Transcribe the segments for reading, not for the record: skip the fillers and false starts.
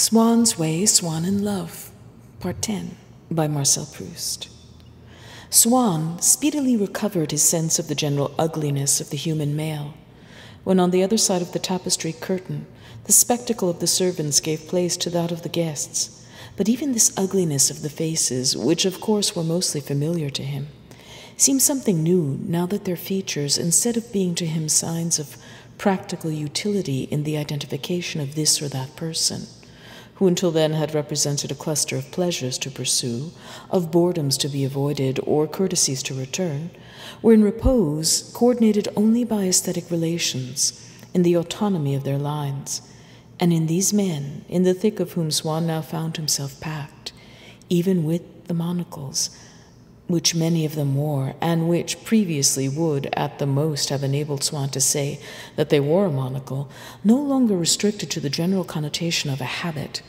Swann's Way, Swann in Love, Part 10, by Marcel Proust. Swann speedily recovered his sense of the general ugliness of the human male, when on the other side of the tapestry curtain, the spectacle of the servants gave place to that of the guests. But even this ugliness of the faces, which of course were mostly familiar to him, seemed something new now that their features, instead of being to him signs of practical utility in the identification of this or that person, who until then had represented a cluster of pleasures to pursue, of boredoms to be avoided, or courtesies to return, were in repose, coordinated only by aesthetic relations, in the autonomy of their lines. And in these men, in the thick of whom Swann now found himself packed, even with the monocles, which many of them wore, and which previously would at the most have enabled Swann to say that they wore a monocle, no longer restricted to the general connotation of a habit.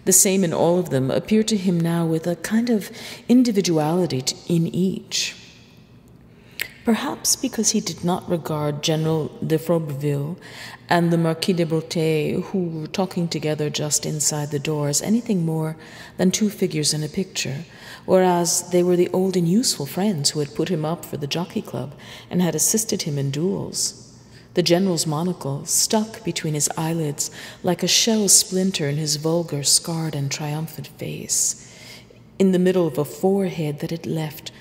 The same in all of them appeared to him now with a kind of individuality in each. Perhaps because he did not regard General de Froberville and the Marquis de Breteuil, who were talking together just inside the door, as anything more than two figures in a picture, whereas they were the old and useful friends who had put him up for the Jockey Club and had assisted him in duels. The general's monocle stuck between his eyelids like a shell splinter in his vulgar, scarred, and triumphant face, in the middle of a forehead that it left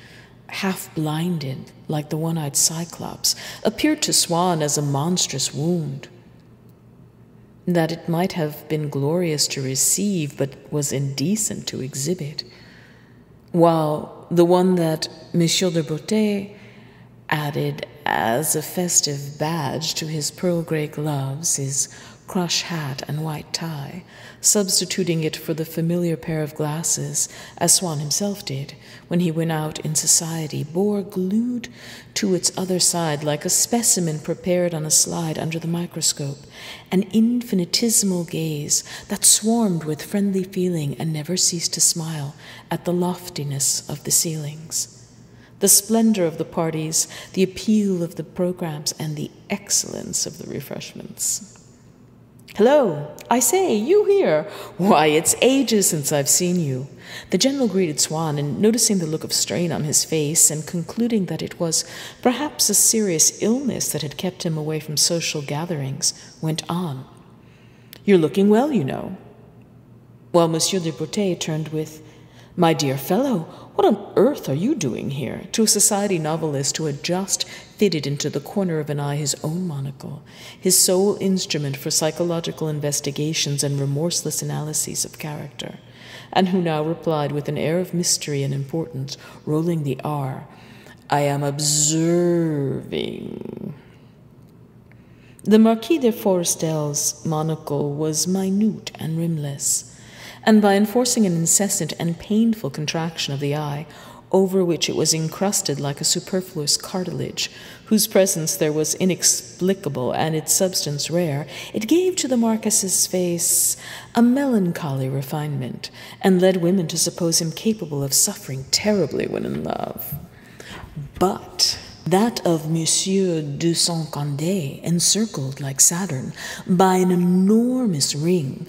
half-blinded, like the one-eyed Cyclops, appeared to Swann as a monstrous wound, that it might have been glorious to receive, but was indecent to exhibit, while the one that Monsieur de Breteuil added as a festive badge to his pearl grey gloves, his crush hat and white tie, substituting it for the familiar pair of glasses, as Swann himself did when he went out in society, bore glued to its other side, like a specimen prepared on a slide under the microscope, an infinitesimal gaze that swarmed with friendly feeling and never ceased to smile at the loftiness of the ceilings, the splendor of the parties, the appeal of the programs, and the excellence of the refreshments. "Hello, I say, you here? Why, it's ages since I've seen you." The general greeted Swann, and noticing the look of strain on his face, and concluding that it was perhaps a serious illness that had kept him away from social gatherings, went on. "You're looking well, you know." While Monsieur de Breteuil turned with, "My dear fellow, what on earth are you doing here?" to a society novelist who had just fitted into the corner of an eye his own monocle, his sole instrument for psychological investigations and remorseless analyses of character, and who now replied with an air of mystery and importance, rolling the R, "I am observing." The Marquis de Forestel's monocle was minute and rimless, and by enforcing an incessant and painful contraction of the eye, over which it was encrusted like a superfluous cartilage, whose presence there was inexplicable and its substance rare, it gave to the Marquis's face a melancholy refinement, and led women to suppose him capable of suffering terribly when in love. But that of Monsieur de Saint-Condé, encircled, like Saturn, by an enormous ring,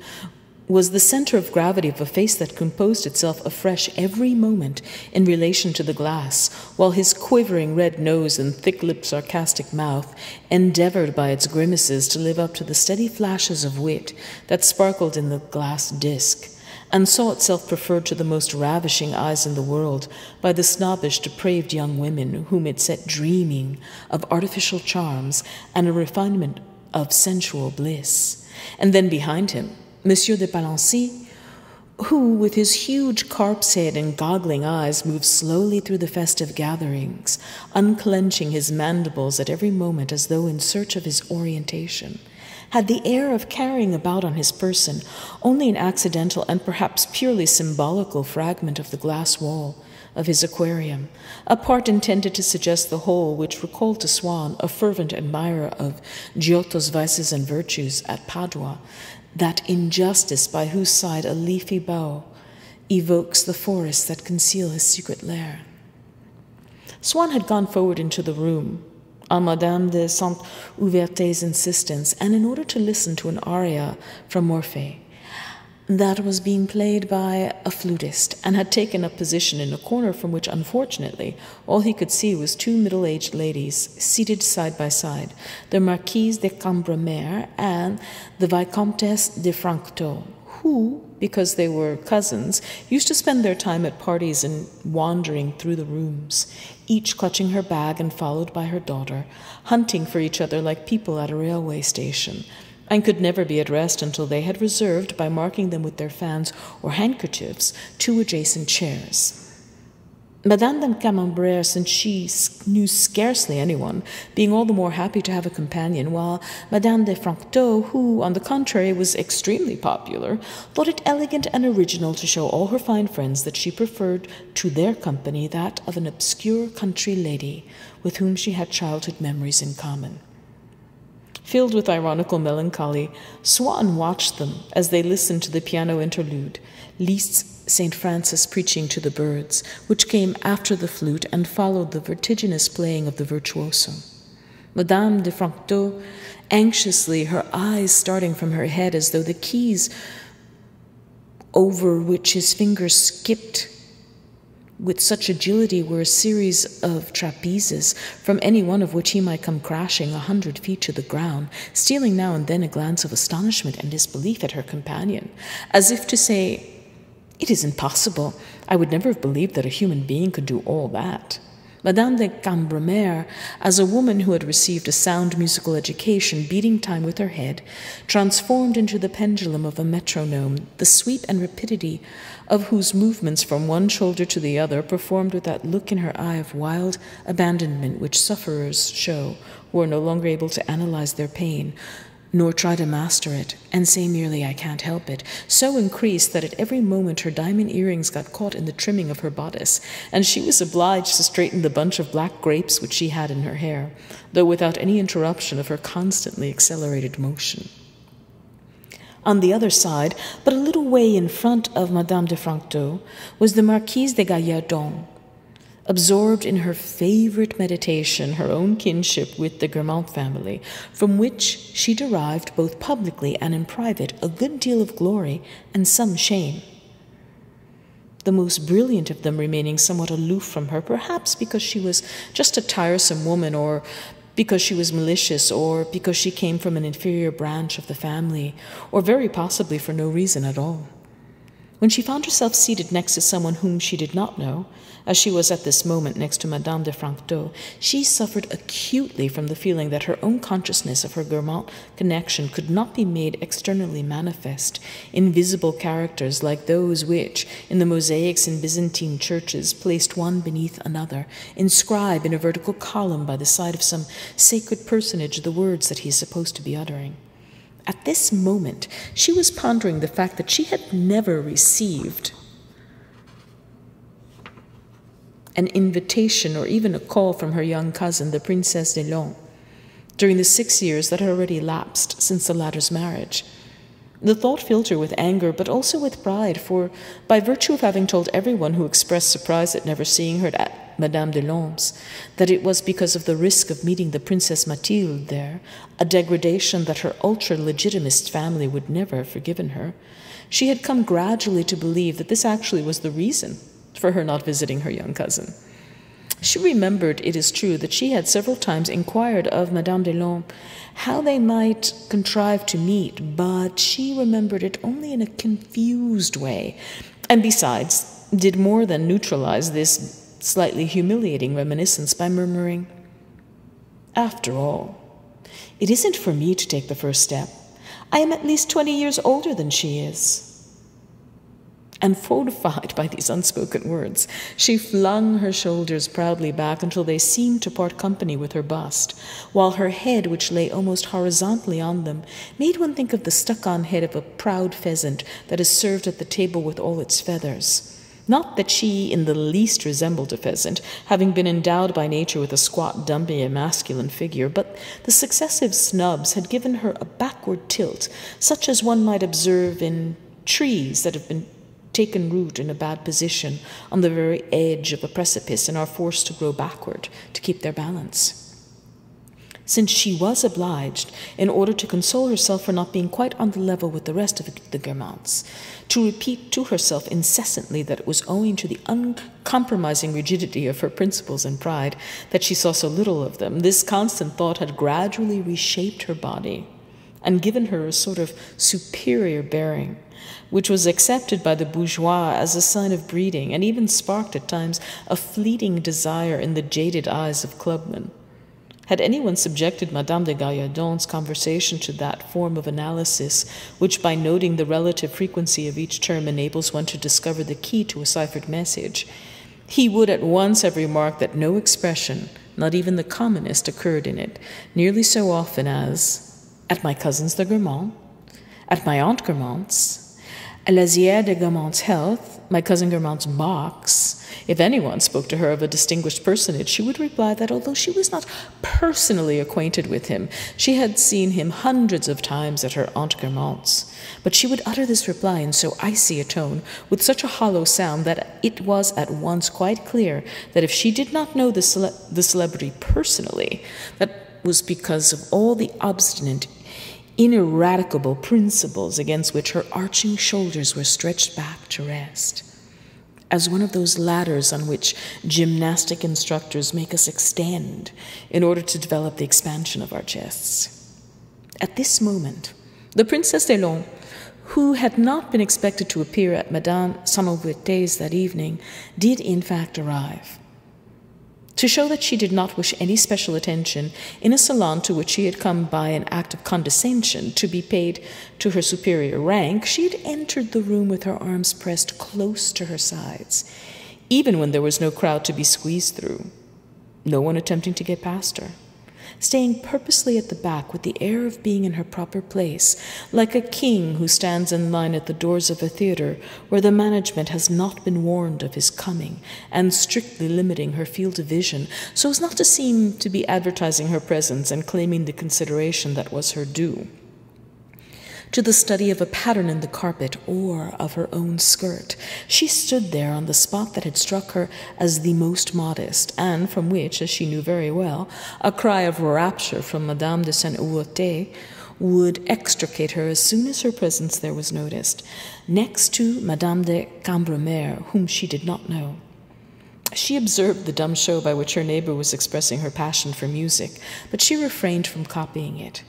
was the center of gravity of a face that composed itself afresh every moment in relation to the glass, while his quivering red nose and thick-lipped sarcastic mouth endeavored by its grimaces to live up to the steady flashes of wit that sparkled in the glass disc, and saw itself preferred to the most ravishing eyes in the world by the snobbish, depraved young women whom it set dreaming of artificial charms and a refinement of sensual bliss. And then behind him, Monsieur de Palancy, who, with his huge carp's head and goggling eyes, moved slowly through the festive gatherings, unclenching his mandibles at every moment as though in search of his orientation, had the air of carrying about on his person only an accidental and perhaps purely symbolical fragment of the glass wall of his aquarium, a part intended to suggest the whole, which recalled to Swann, a fervent admirer of Giotto's vices and virtues at Padua, that injustice by whose side a leafy bough evokes the forests that conceal his secret lair. Swann had gone forward into the room, on Madame de Saint-Ouverte's insistence, and in order to listen to an aria from Morphy. that was being played by a flutist, and had taken up position in a corner from which, unfortunately, all he could see was two middle-aged ladies seated side by side, the Marquise de Cambremer and the Vicomtesse de Franctot, who, because they were cousins, used to spend their time at parties and wandering through the rooms, each clutching her bag and followed by her daughter, hunting for each other like people at a railway station, and could never be at rest until they had reserved, by marking them with their fans or handkerchiefs, two adjacent chairs. Madame de Camembert, since she knew scarcely anyone, being all the more happy to have a companion, while Madame de Franctot, who, on the contrary, was extremely popular, thought it elegant and original to show all her fine friends that she preferred to their company that of an obscure country lady with whom she had childhood memories in common. Filled with ironical melancholy, Swann watched them as they listened to the piano interlude, Liszt's St. Francis preaching to the birds, which came after the flute and followed the vertiginous playing of the virtuoso. Madame de Franctot, anxiously, her eyes starting from her head as though the keys over which his fingers skipped with such agility were a series of trapezes, from any one of which he might come crashing 100 feet to the ground, stealing now and then a glance of astonishment and disbelief at her companion, as if to say, "It isn't possible. I would never have believed that a human being could do all that." Madame de Cambremer, as a woman who had received a sound musical education, beating time with her head, transformed into the pendulum of a metronome, the sweep and rapidity of whose movements from one shoulder to the other, performed with that look in her eye of wild abandonment which sufferers show who are no longer able to analyze their pain, nor try to master it, and say merely, "I can't help it," so increased that at every moment her diamond earrings got caught in the trimming of her bodice, and she was obliged to straighten the bunch of black grapes which she had in her hair, though without any interruption of her constantly accelerated motion. On the other side, but a little way in front of Madame de Franctot, was the Marquise de Gallardon, absorbed in her favorite meditation, her own kinship with the Guermantes family, from which she derived, both publicly and in private, a good deal of glory and some shame. The most brilliant of them remaining somewhat aloof from her, perhaps because she was just a tiresome woman, or because she was malicious, or because she came from an inferior branch of the family, or very possibly for no reason at all. When she found herself seated next to someone whom she did not know, as she was at this moment next to Madame de Franctot, she suffered acutely from the feeling that her own consciousness of her Guermantes connection could not be made externally manifest in visible characters like those which, in the mosaics in Byzantine churches, placed one beneath another, inscribe in a vertical column by the side of some sacred personage the words that he is supposed to be uttering. At this moment, she was pondering the fact that she had never received an invitation or even a call from her young cousin, the Princesse de Long, during the 6 years that had already elapsed since the latter's marriage. The thought filled her with anger, but also with pride, for by virtue of having told everyone who expressed surprise at never seeing her at Madame de Long's that it was because of the risk of meeting the Princess Mathilde there, a degradation that her ultra-legitimist family would never have forgiven her, she had come gradually to believe that this actually was the reason for her not visiting her young cousin. She remembered, it is true, that she had several times inquired of Madame de Long how they might contrive to meet, but she remembered it only in a confused way, and besides, did more than neutralize this slightly humiliating reminiscence by murmuring, "After all, it isn't for me to take the first step. I am at least 20 years older than she is." And fortified by these unspoken words, she flung her shoulders proudly back until they seemed to part company with her bust, while her head, which lay almost horizontally on them, made one think of the stuck-on head of a proud pheasant that is served at the table with all its feathers. Not that she in the least resembled a pheasant, having been endowed by nature with a squat, dumpy, and masculine figure, but the successive snubs had given her a backward tilt, such as one might observe in trees that have been taken root in a bad position on the very edge of a precipice and are forced to grow backward to keep their balance. since she was obliged, in order to console herself for not being quite on the level with the rest of the Guermantes, to repeat to herself incessantly that it was owing to the uncompromising rigidity of her principles and pride that she saw so little of them. This constant thought had gradually reshaped her body and given her a sort of superior bearing, which was accepted by the bourgeois as a sign of breeding, and even sparked at times a fleeting desire in the jaded eyes of clubmen. Had anyone subjected Madame de Gallardon's conversation to that form of analysis which, by noting the relative frequency of each term, enables one to discover the key to a ciphered message, he would at once have remarked that no expression, not even the commonest, occurred in it nearly so often as "at my cousin's the Guermantes," "at my aunt Guermantes," "à Lazière de Guermantes' health," "my cousin Guermantes' box." If anyone spoke to her of a distinguished personage, she would reply that although she was not personally acquainted with him, she had seen him hundreds of times at her aunt Guermantes. But she would utter this reply in so icy a tone, with such a hollow sound, that it was at once quite clear that if she did not know the celebrity personally, that was because of all the obstinate, ineradicable principles against which her arching shoulders were stretched back to rest, as one of those ladders on which gymnastic instructors make us extend in order to develop the expansion of our chests. At this moment, the Princess des Laumes, who had not been expected to appear at Madame Sonnenouvert's that evening, did in fact arrive. To show that she did not wish any special attention in a salon to which she had come by an act of condescension to be paid to her superior rank, she had entered the room with her arms pressed close to her sides, even when there was no crowd to be squeezed through, no one attempting to get past her, staying purposely at the back with the air of being in her proper place, like a king who stands in line at the doors of a theater where the management has not been warned of his coming, and strictly limiting her field of vision so as not to seem to be advertising her presence and claiming the consideration that was her due to the study of a pattern in the carpet or of her own skirt. She stood there on the spot that had struck her as the most modest, and from which, as she knew very well, a cry of rapture from Madame de Sonnenouvert's would extricate her as soon as her presence there was noticed, next to Madame de Cambremer, whom she did not know. She observed the dumb show by which her neighbor was expressing her passion for music, but she refrained from copying it.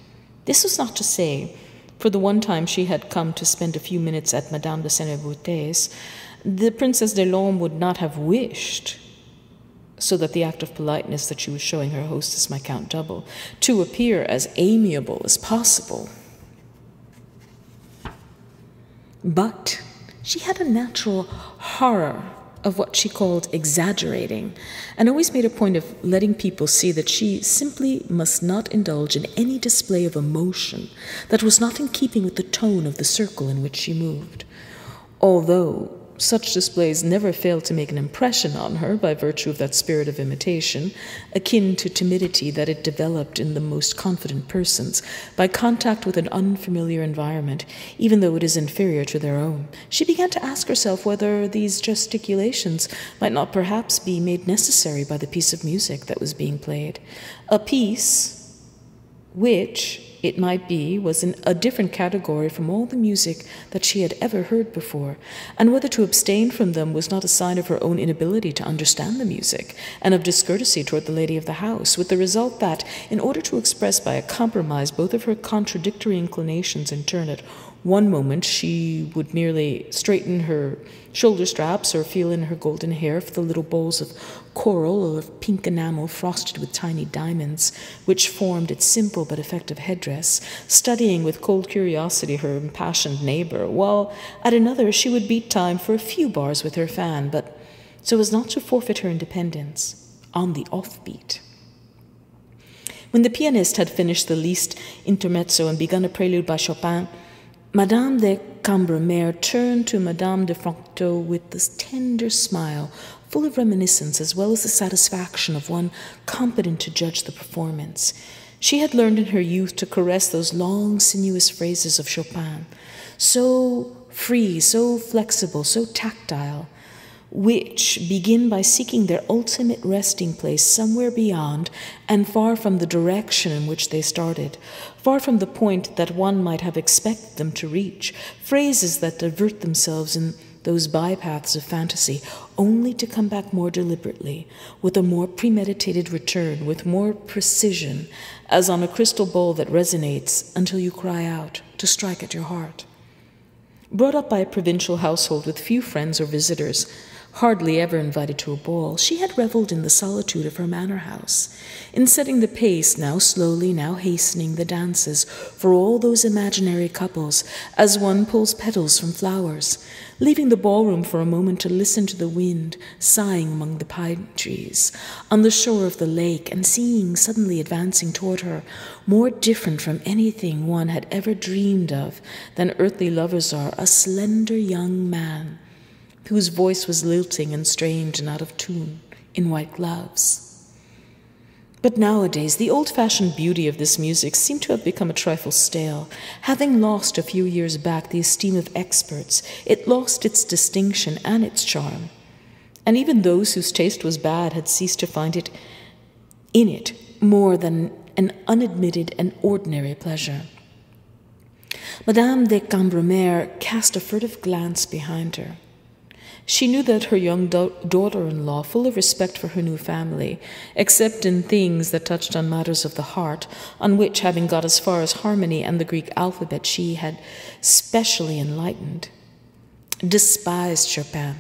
This was not to say, for the one time she had come to spend a few minutes at Madame de Sonnenouvert's, the Princess des Laumes would not have wished, so that the act of politeness that she was showing her hostess might count double, to appear as amiable as possible. But she had a natural horror of what she called exaggerating, and always made a point of letting people see that she simply must not indulge in any display of emotion that was not in keeping with the tone of the circle in which she moved, although such displays never failed to make an impression on her by virtue of that spirit of imitation, akin to timidity, that it developed in the most confident persons by contact with an unfamiliar environment, even though it is inferior to their own. She began to ask herself whether these gesticulations might not perhaps be made necessary by the piece of music that was being played, a piece which, it might be, was in a different category from all the music that she had ever heard before, and whether to abstain from them was not a sign of her own inability to understand the music, and of discourtesy toward the lady of the house, with the result that, in order to express by a compromise both of her contradictory inclinations in turn, at one moment she would merely straighten her shoulder straps or feel in her golden hair for the little bowls of coral or of pink enamel frosted with tiny diamonds, which formed its simple but effective headdress, studying with cold curiosity her impassioned neighbor, while at another she would beat time for a few bars with her fan, but so as not to forfeit her independence, on the offbeat. When the pianist had finished the least intermezzo and begun a prelude by Chopin, Madame de Cambremer turned to Madame de Franctot with this tender smile, full of reminiscence as well as the satisfaction of one competent to judge the performance. She had learned in her youth to caress those long, sinuous phrases of Chopin, so free, so flexible, so tactile, which begin by seeking their ultimate resting place somewhere beyond and far from the direction in which they started, far from the point that one might have expected them to reach, phrases that divert themselves in those bypaths of fantasy, only to come back more deliberately, with a more premeditated return, with more precision, as on a crystal ball that resonates until you cry out to strike at your heart. Brought up by a provincial household with few friends or visitors, hardly ever invited to a ball, she had reveled in the solitude of her manor house, in setting the pace, now slowly, now hastening the dances, for all those imaginary couples, as one pulls petals from flowers, leaving the ballroom for a moment to listen to the wind sighing among the pine trees, on the shore of the lake, and seeing suddenly advancing toward her, more different from anything one had ever dreamed of than earthly lovers are, a slender young man, whose voice was lilting and strange and out of tune, in white gloves. But nowadays, the old-fashioned beauty of this music seemed to have become a trifle stale. Having lost a few years back the esteem of experts, it lost its distinction and its charm. And even those whose taste was bad had ceased to find it in it more than an unadmitted and ordinary pleasure. Madame de Cambremer cast a furtive glance behind her. She knew that her young daughter-in-law, full of respect for her new family, except in things that touched on matters of the heart, on which, having got as far as harmony and the Greek alphabet, she had specially enlightened, despised Chopin,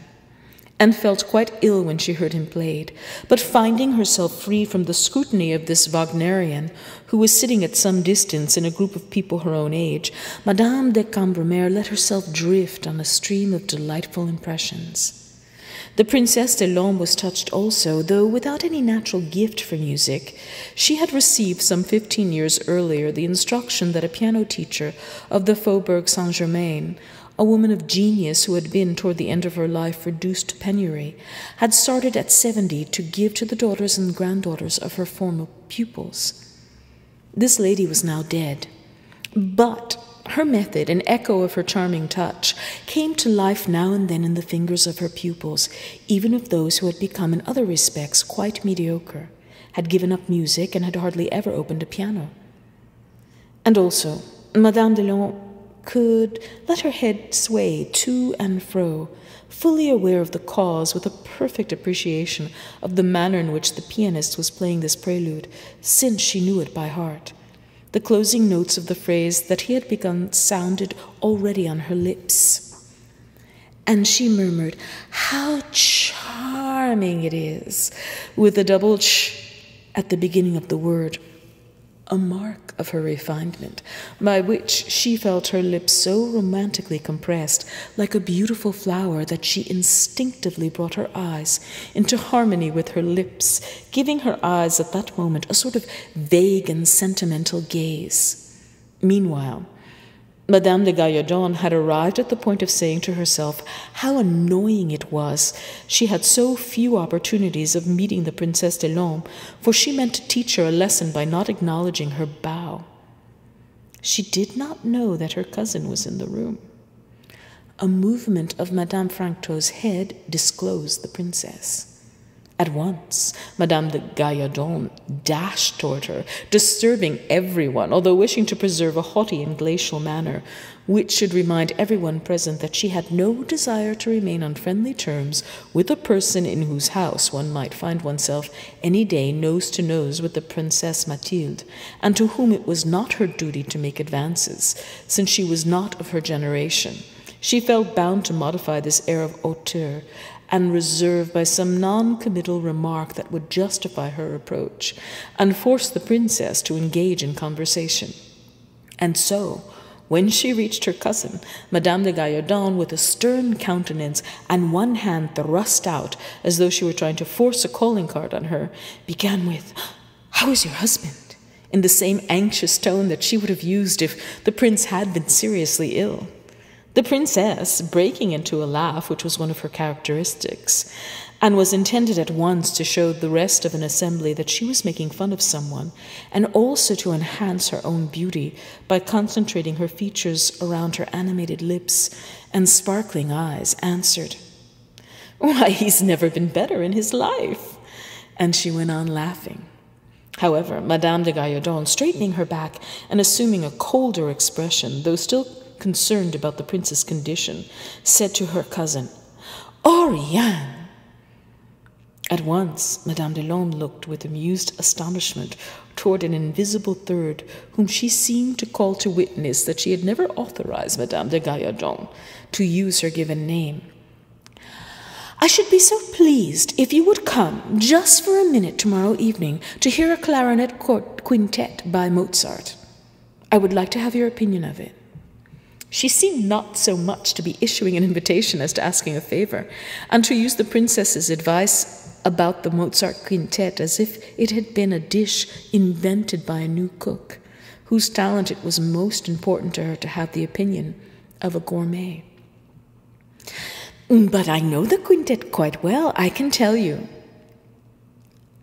and felt quite ill when she heard him played. But finding herself free from the scrutiny of this Wagnerian, who was sitting at some distance in a group of people her own age, Madame de Cambremer let herself drift on a stream of delightful impressions. The Princesse de l'Homme was touched also, though without any natural gift for music. She had received some 15 years earlier the instruction that a piano teacher of the Faubourg Saint-Germain, a woman of genius who had been, toward the end of her life, reduced to penury, had started at 70 to give to the daughters and granddaughters of her former pupils. This lady was now dead, but her method, an echo of her charming touch, came to life now and then in the fingers of her pupils, even of those who had become in other respects quite mediocre, had given up music, and had hardly ever opened a piano. And also, Madame de l'Homme could let her head sway to and fro, fully aware of the cause, with a perfect appreciation of the manner in which the pianist was playing this prelude, since she knew it by heart. The closing notes of the phrase that he had begun sounded already on her lips, and she murmured, "How charming it is," with a double ch at the beginning of the word, a mark of her refinement, by which she felt her lips so romantically compressed, like a beautiful flower, that she instinctively brought her eyes into harmony with her lips, giving her eyes at that moment a sort of vague and sentimental gaze. Meanwhile, Madame de Gallardon had arrived at the point of saying to herself how annoying it was she had so few opportunities of meeting the Princesse de l'Homme, for she meant to teach her a lesson by not acknowledging her bow. She did not know that her cousin was in the room. A movement of Madame Francto's head disclosed the princess. At once, Madame de Gallardon dashed toward her, disturbing everyone, although wishing to preserve a haughty and glacial manner, which should remind everyone present that she had no desire to remain on friendly terms with a person in whose house one might find oneself any day nose to nose with the Princesse Mathilde, and to whom it was not her duty to make advances, since she was not of her generation. She felt bound to modify this air of hauteur and reserve by some non-committal remark that would justify her approach, and force the princess to engage in conversation. And so, when she reached her cousin, Madame de Gallardon, with a stern countenance and one hand thrust out as though she were trying to force a calling card on her, began with, "How is your husband?" in the same anxious tone that she would have used if the prince had been seriously ill. The princess, breaking into a laugh, which was one of her characteristics, and was intended at once to show the rest of an assembly that she was making fun of someone, and also to enhance her own beauty by concentrating her features around her animated lips and sparkling eyes, answered, Why, he's never been better in his life." And she went on laughing. However, Madame de Gallardon, straightening her back and assuming a colder expression, though still concerned about the prince's condition, said to her cousin, "Oriane!" At once, Madame de Lorme looked with amused astonishment toward an invisible third, whom she seemed to call to witness that she had never authorized Madame de Gallardon to use her given name. "I should be so pleased if you would come just for a minute tomorrow evening to hear a clarinet quintet by Mozart. I would like to have your opinion of it." She seemed not so much to be issuing an invitation as to asking a favor, and to use the princess's advice about the Mozart quintet as if it had been a dish invented by a new cook, whose talent it was most important to her to have the opinion of a gourmet. "But I know the quintet quite well. I can tell you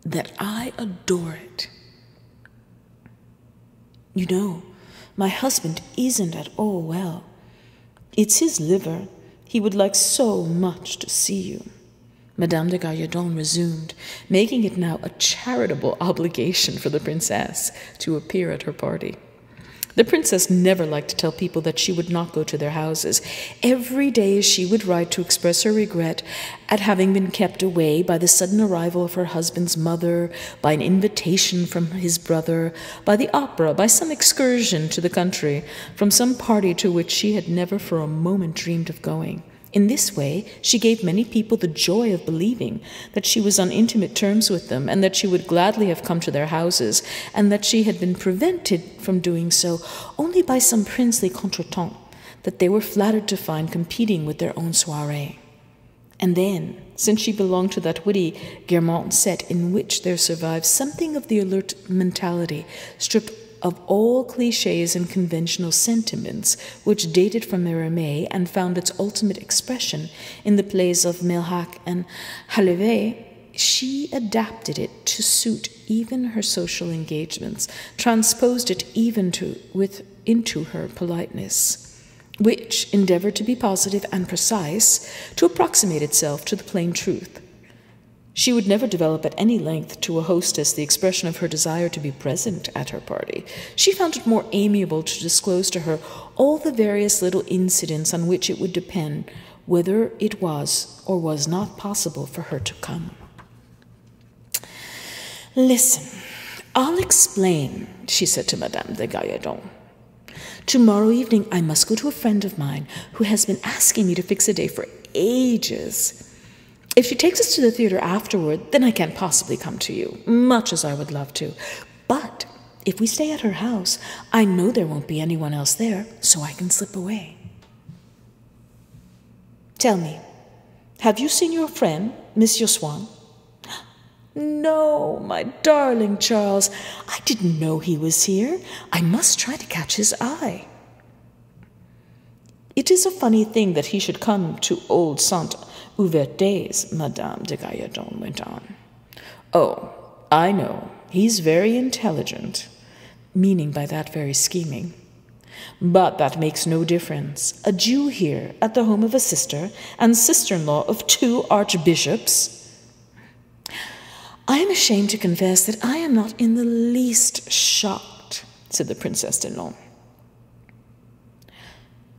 that I adore it. You know, my husband isn't at all well. It's his liver. He would like so much to see you," Madame de Gallardon resumed, making it now a charitable obligation for the princess to appear at her party. The princess never liked to tell people that she would not go to their houses. Every day she would write to express her regret at having been kept away by the sudden arrival of her husband's mother, by an invitation from his brother, by the opera, by some excursion to the country, from some party to which she had never for a moment dreamed of going. In this way, she gave many people the joy of believing that she was on intimate terms with them, and that she would gladly have come to their houses, and that she had been prevented from doing so only by some princely contretemps that they were flattered to find competing with their own soirée. And then, since she belonged to that witty Guermantes set in which there survived something of the alert mentality, stripped of all clichés and conventional sentiments, which dated from Mérimée and found its ultimate expression in the plays of Melhac and Halévy, she adapted it to suit even her social engagements, transposed it even into her politeness, which endeavored to be positive and precise, to approximate itself to the plain truth. She would never develop at any length to a hostess the expression of her desire to be present at her party. She found it more amiable to disclose to her all the various little incidents on which it would depend whether it was or was not possible for her to come. "Listen, I'll explain," she said to Madame de Gallardon. "Tomorrow evening I must go to a friend of mine who has been asking me to fix a day for ages. If she takes us to the theater afterward, then I can't possibly come to you, much as I would love to. But if we stay at her house, I know there won't be anyone else there, so I can slip away. Tell me, have you seen your friend, Monsieur Swann?" "No, my darling Charles, I didn't know he was here. I must try to catch his eye." "It is a funny thing that he should come to old Saint-Ouvert's," Madame de Gallardon went on. "Oh, I know, he's very intelligent," meaning by that very scheming. "But that makes no difference. A Jew here, at the home of a sister, and sister-in-law of 2 archbishops. "I am ashamed to confess that I am not in the least shocked," said the Princess de Lorme.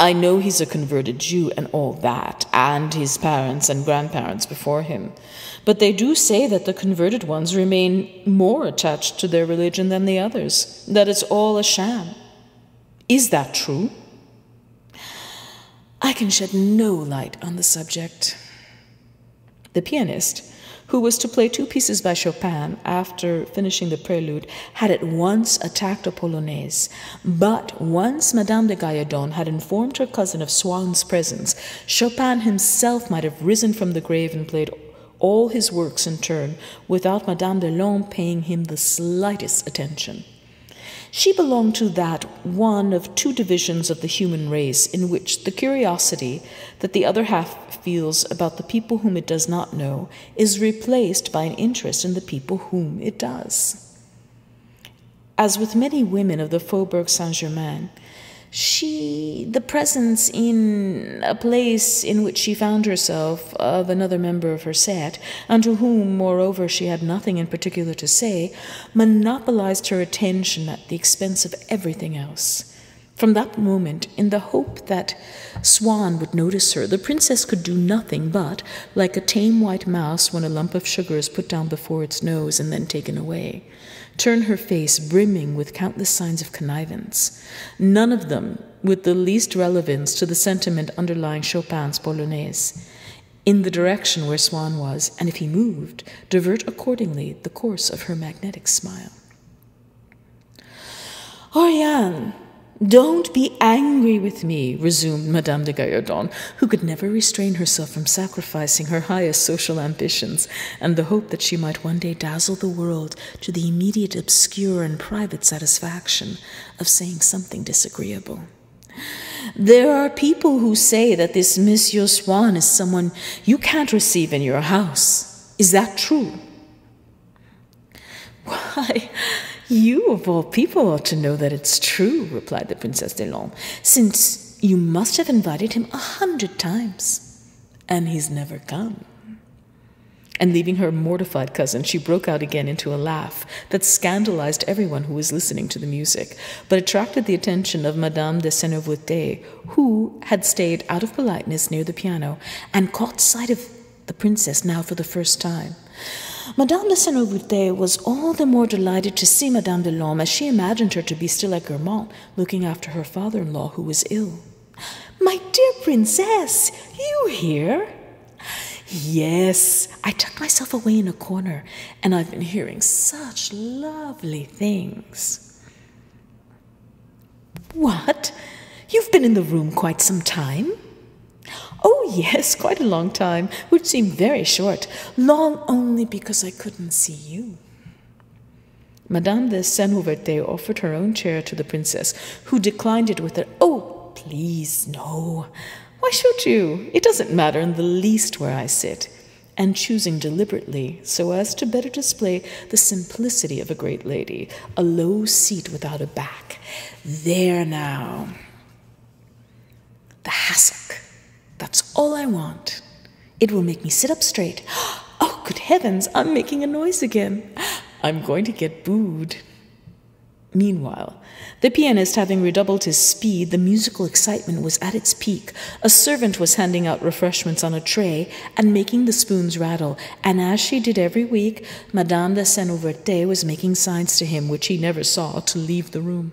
"I know he's a converted Jew and all that, and his parents and grandparents before him. But they do say that the converted ones remain more attached to their religion than the others, that it's all a sham. Is that true?" "I can shed no light on the subject." The pianist, who was to play 2 pieces by Chopin after finishing the prelude, had at once attacked a polonaise. But once Madame de Gallardon had informed her cousin of Swann's presence, Chopin himself might have risen from the grave and played all his works in turn, without Madame de Lorme paying him the slightest attention. She belonged to that one of 2 divisions of the human race in which the curiosity that the other half feels about the people whom it does not know is replaced by an interest in the people whom it does. As with many women of the Faubourg Saint-Germain, The presence in a place in which she found herself of another member of her set, and to whom, moreover, she had nothing in particular to say, monopolized her attention at the expense of everything else. From that moment, in the hope that Swann would notice her, the princess could do nothing but, like a tame white mouse when a lump of sugar is put down before its nose and then taken away, turn her face brimming with countless signs of connivance, none of them with the least relevance to the sentiment underlying Chopin's Polonaise, in the direction where Swann was, and if he moved, divert accordingly the course of her magnetic smile. "Oriane, don't be angry with me," resumed Madame de Gallardon, who could never restrain herself from sacrificing her highest social ambitions and the hope that she might one day dazzle the world to the immediate obscure and private satisfaction of saying something disagreeable. "There are people who say that this Monsieur Swann is someone you can't receive in your house. Is that true?" "Why, you, of all people, ought to know that it's true," replied the Princesse des Laumes, "since you must have invited him 100 times, and he's never come." And leaving her mortified cousin, she broke out again into a laugh that scandalized everyone who was listening to the music, but attracted the attention of Madame de Sennevoûté, who had stayed out of politeness near the piano and caught sight of the princess now for the first time. Madame de Sennevoûté was all the more delighted to see Madame de Laumes, as she imagined her to be still at Guermantes, looking after her father-in-law, who was ill. "My dear princess, you here?" "Yes, I tucked myself away in a corner, and I've been hearing such lovely things." "What? You've been in the room quite some time?" "Oh, yes, quite a long time, which seemed very short. Long only because I couldn't see you." Madame de Sennevoûté offered her own chair to the princess, who declined it with "Oh, please, no. Why should you? It doesn't matter in the least where I sit," and choosing deliberately, so as to better display the simplicity of a great lady, a low seat without a back. "There now. The hassock. That's all I want. It will make me sit up straight. Oh, good heavens, I'm making a noise again. I'm going to get booed." Meanwhile, the pianist having redoubled his speed, the musical excitement was at its peak. A servant was handing out refreshments on a tray and making the spoons rattle, and as she did every week, Madame de Sennevoûté was making signs to him, which he never saw, to leave the room.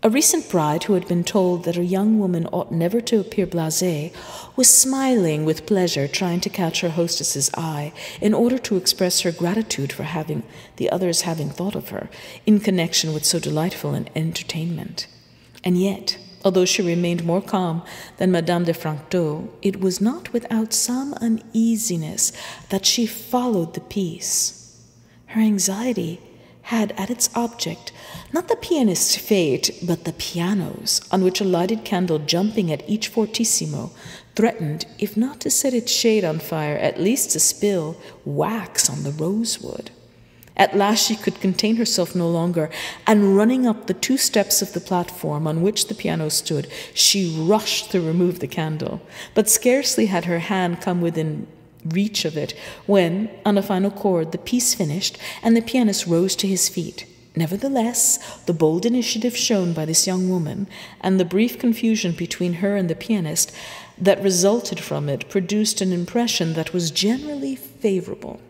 A recent bride, who had been told that a young woman ought never to appear blasée, was smiling with pleasure, trying to catch her hostess's eye in order to express her gratitude for the others having thought of her in connection with so delightful an entertainment. And yet, although she remained more calm than Madame de Franctot, it was not without some uneasiness that she followed the piece. Her anxiety had at its object not the pianist's fate, but the piano's, on which a lighted candle jumping at each fortissimo threatened, if not to set its shade on fire, at least to spill wax on the rosewood. At last she could contain herself no longer, and running up the 2 steps of the platform on which the piano stood, she rushed to remove the candle. But scarcely had her hand come within reach of it when, on a final chord, the piece finished, and the pianist rose to his feet. Nevertheless, the bold initiative shown by this young woman, and the brief confusion between her and the pianist that resulted from it, produced an impression that was generally favorable.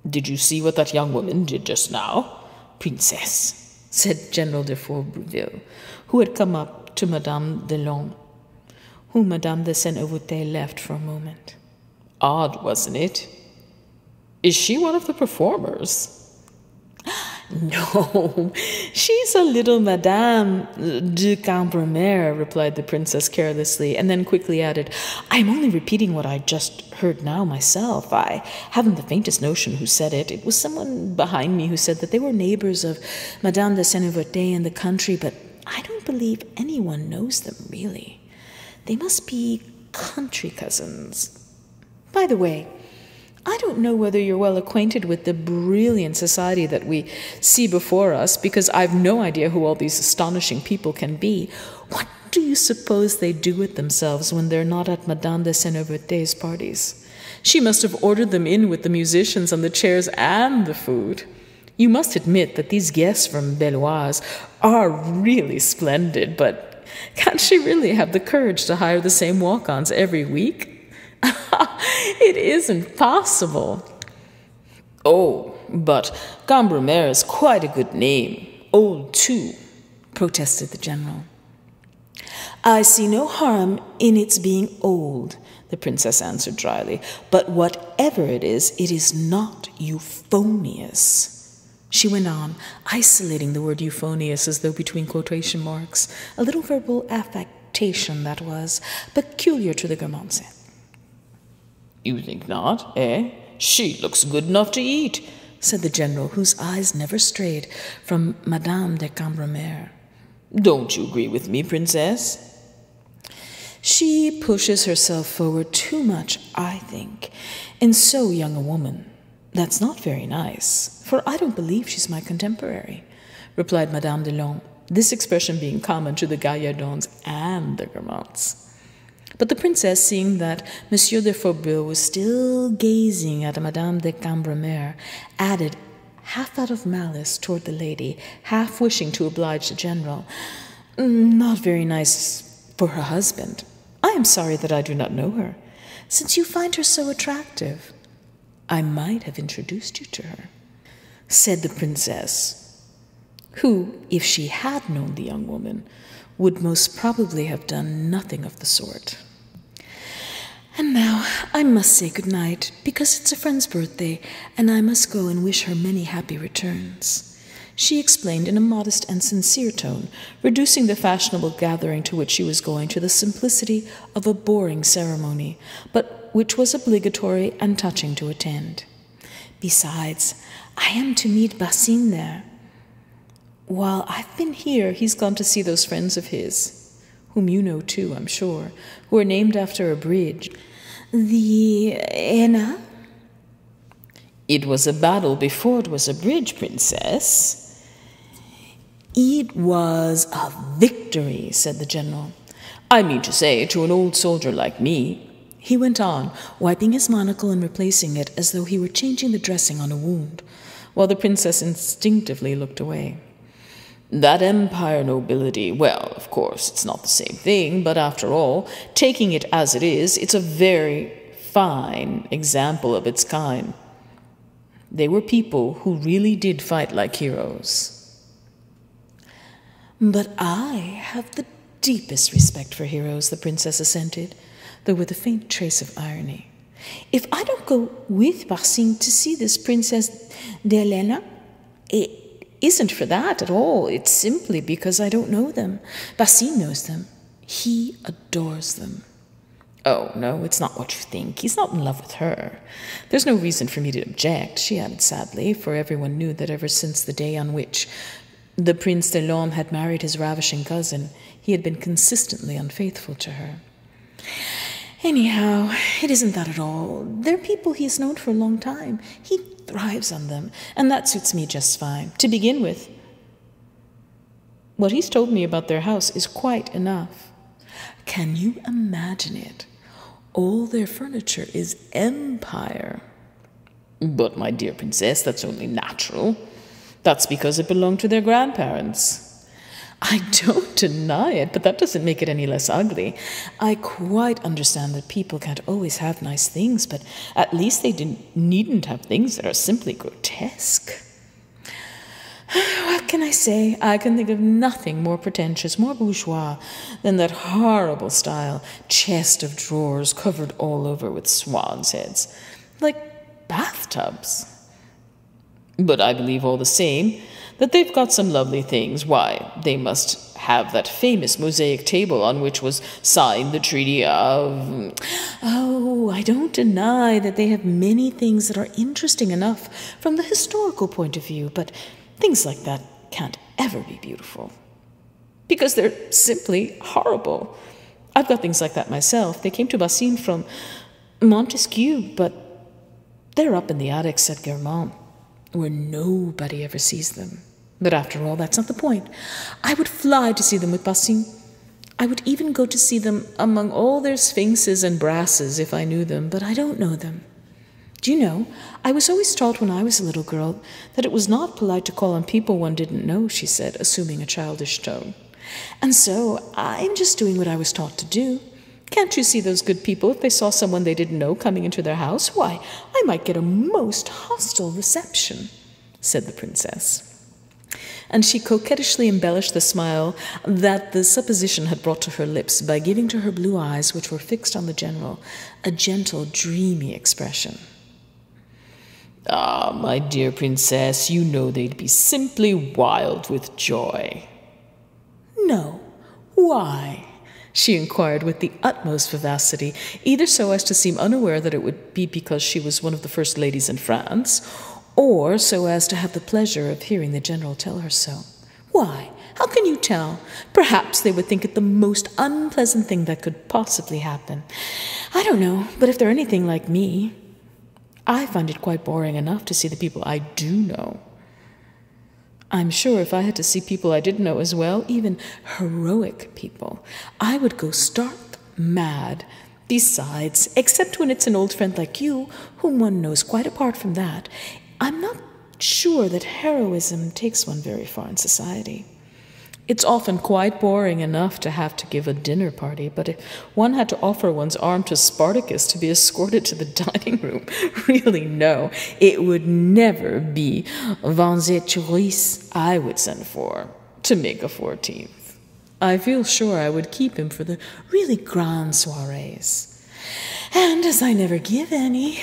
"Did you see what that young woman did just now, princess?" said General de Fourbourville, who had come up to Madame de Laumes, whom Madame de Sennevoûté left for a moment. "Odd, wasn't it? Is she one of the performers?" "No, she's a little Madame de Cambremer," replied the princess carelessly, and then quickly added, "I'm only repeating what I just heard now myself. I haven't the faintest notion who said it. It was someone behind me who said that they were neighbors of Madame de Sennevoûté in the country, but I don't believe anyone knows them, really. They must be country cousins. By the way, I don't know whether you're well acquainted with the brilliant society that we see before us, because I've no idea who all these astonishing people can be. What do you suppose they do with themselves when they're not at Madame de Senneverté's parties? She must have ordered them in with the musicians and the chairs and the food. You must admit that these guests from Belloise are really splendid, but can't she really have the courage to hire the same walk-ons every week? It isn't possible. Oh, but Cambremer is quite a good name. Old, too, protested the general. I see no harm in its being old, the princess answered dryly, but whatever it is not euphonious. She went on, isolating the word euphonious as though between quotation marks, a little verbal affectation that was peculiar to the Guermantes. You think not, eh? She looks good enough to eat, said the general, whose eyes never strayed from Madame de Cambremer. Don't you agree with me, princess? She pushes herself forward too much, I think, in so young a woman. That's not very nice, for I don't believe she's my contemporary, replied Madame de Long, this expression being common to the Gallardons and the Guermantes. But the princess, seeing that Monsieur de Faubourg was still gazing at Madame de Cambremer, added, half out of malice toward the lady, half wishing to oblige the general, not very nice for her husband. I am sorry that I do not know her. Since you find her so attractive, I might have introduced you to her, said the princess, who, if she had known the young woman, would most probably have done nothing of the sort. And now I must say good night, because it's a friend's birthday, and I must go and wish her many happy returns, she explained in a modest and sincere tone, reducing the fashionable gathering to which she was going to the simplicity of a boring ceremony, but which was obligatory and touching to attend. Besides, I am to meet Basine there. While I've been here, he's gone to see those friends of his, whom you know too, I'm sure, who are named after a bridge. The Enna? It was a battle before it was a bridge, princess. It was a victory, said the general. I mean to say, to an old soldier like me, he went on, wiping his monocle and replacing it as though he were changing the dressing on a wound, while the princess instinctively looked away. That empire nobility, well, of course, it's not the same thing, but after all, taking it as it is, it's a very fine example of its kind. They were people who really did fight like heroes. But I have the deepest respect for heroes, the princess assented, though with a faint trace of irony. If I don't go with Barsine to see this Princess d'Helena, it isn't for that at all. It's simply because I don't know them. Barsine knows them. He adores them. Oh, no, it's not what you think. He's not in love with her. There's no reason for me to object, she added sadly, for everyone knew that ever since the day on which the Prince de l'Homme had married his ravishing cousin, he had been consistently unfaithful to her. Anyhow, it isn't that at all. They're people he has known for a long time. He thrives on them, and that suits me just fine. To begin with, what he's told me about their house is quite enough. Can you imagine it? All their furniture is empire. But, my dear princess, that's only natural. That's because it belonged to their grandparents. I don't deny it, but that doesn't make it any less ugly. I quite understand that people can't always have nice things, but at least they needn't have things that are simply grotesque. What can I say? I can think of nothing more pretentious, more bourgeois, than that horrible style chest of drawers covered all over with swans' heads, like bathtubs. But I believe all the same that they've got some lovely things. Why, they must have that famous mosaic table on which was signed the Treaty of... Oh, I don't deny that they have many things that are interesting enough from the historical point of view, but things like that can't ever be beautiful, because they're simply horrible. I've got things like that myself. They came to Bassine from Montesquieu, but They're up in the attic, said Guermantes, where nobody ever sees them. But after all, that's not the point. I would fly to see them with Bassim. I would even go to see them among all their sphinxes and brasses if I knew them, but I don't know them. Do you know, I was always taught when I was a little girl that it was not polite to call on people one didn't know, she said, assuming a childish tone. And so I'm just doing what I was taught to do. Can't you see those good people, if they saw someone they didn't know coming into their house? Why, I might get a most hostile reception, said the princess. And she coquettishly embellished the smile that the supposition had brought to her lips by giving to her blue eyes, which were fixed on the general, a gentle, dreamy expression. Ah, my dear princess, you know they'd be simply wild with joy. No, why? She inquired with the utmost vivacity, either so as to seem unaware that it would be because she was one of the first ladies in France, or so as to have the pleasure of hearing the general tell her so. Why? How can you tell? Perhaps they would think it the most unpleasant thing that could possibly happen. I don't know, but if they're anything like me, I find it quite boring enough to see the people I do know. I'm sure if I had to see people I didn't know as well, even heroic people, I would go stark mad. Besides, except when it's an old friend like you, whom one knows quite apart from that, I'm not sure that heroism takes one very far in society. It's often quite boring enough to have to give a dinner party, but if one had to offer one's arm to Spartacus to be escorted to the dining room, really no, it would never be vins et chourises I would send for to make a 14th. I feel sure I would keep him for the really grand soirees. And as I never give any...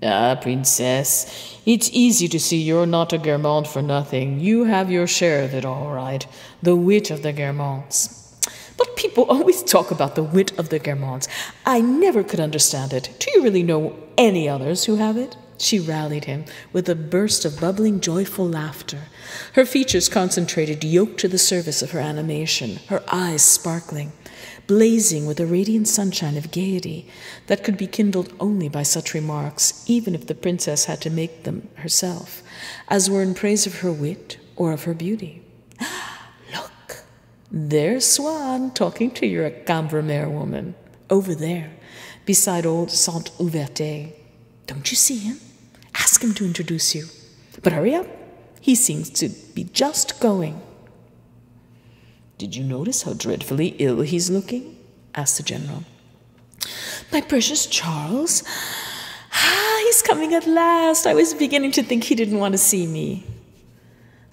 Ah, princess, it's easy to see you're not a Guermantes for nothing. You have your share of it, all right. The wit of the Guermantes. But people always talk about the wit of the Guermantes. I never could understand it. Do you really know any others who have it? She rallied him with a burst of bubbling, joyful laughter, her features concentrated, yoked to the service of her animation, her eyes sparkling, blazing with a radiant sunshine of gaiety that could be kindled only by such remarks, even if the princess had to make them herself, as were in praise of her wit or of her beauty. Look, there's Swann talking to your Cambremer woman, over there, beside old Saint-Ouvertet. Don't you see him? Ask him to introduce you. But hurry up. He seems to be just going. Did you notice how dreadfully ill he's looking? Asked the general. My precious Charles. He's coming at last. I was beginning to think he didn't want to see me.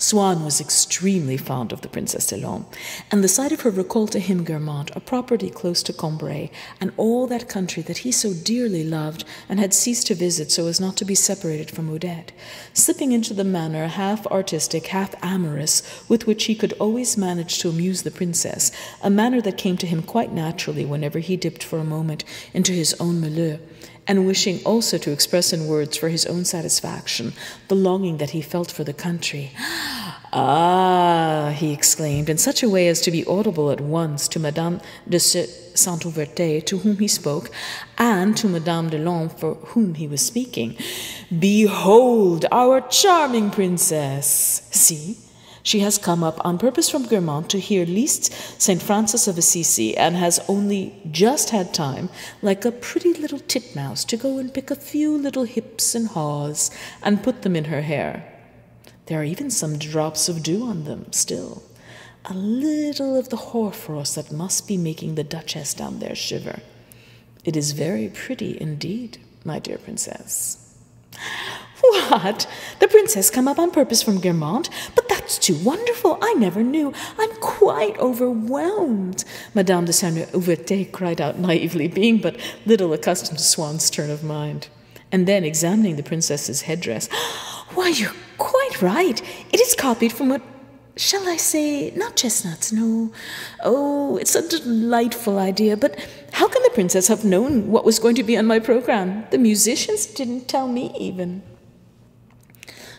Swann was extremely fond of the Princess Delon, and the sight of her recalled to him Guermantes, a property close to Cambrai, and all that country that he so dearly loved and had ceased to visit so as not to be separated from Odette, slipping into the manner half artistic, half amorous, with which he could always manage to amuse the princess, a manner that came to him quite naturally whenever he dipped for a moment into his own milieu, and wishing also to express in words for his own satisfaction the longing that he felt for the country. Ah, he exclaimed, in such a way as to be audible at once to Madame de Saint-Ouvertet, to whom he spoke, and to Madame Delon, for whom he was speaking. Behold our charming princess! See, she has come up on purpose from Guermantes to hear Liszt St. Francis of Assisi, and has only just had time, like a pretty little titmouse, to go and pick a few little hips and haws and put them in her hair. There are even some drops of dew on them still. A little of the hoarfrost that must be making the Duchess down there shiver. It is very pretty indeed, my dear princess. What? The princess come up on purpose from Guermantes? But that's too wonderful. I never knew. I'm quite overwhelmed, Madame de Saint-Ouvertet cried out naively, being but little accustomed to Swann's turn of mind. And then, examining the princess's headdress, why, you're quite right. It is copied from what, shall I say, not chestnuts, no. Oh, it's a delightful idea, but how can the princess have known what was going to be on my program? The musicians didn't tell me even.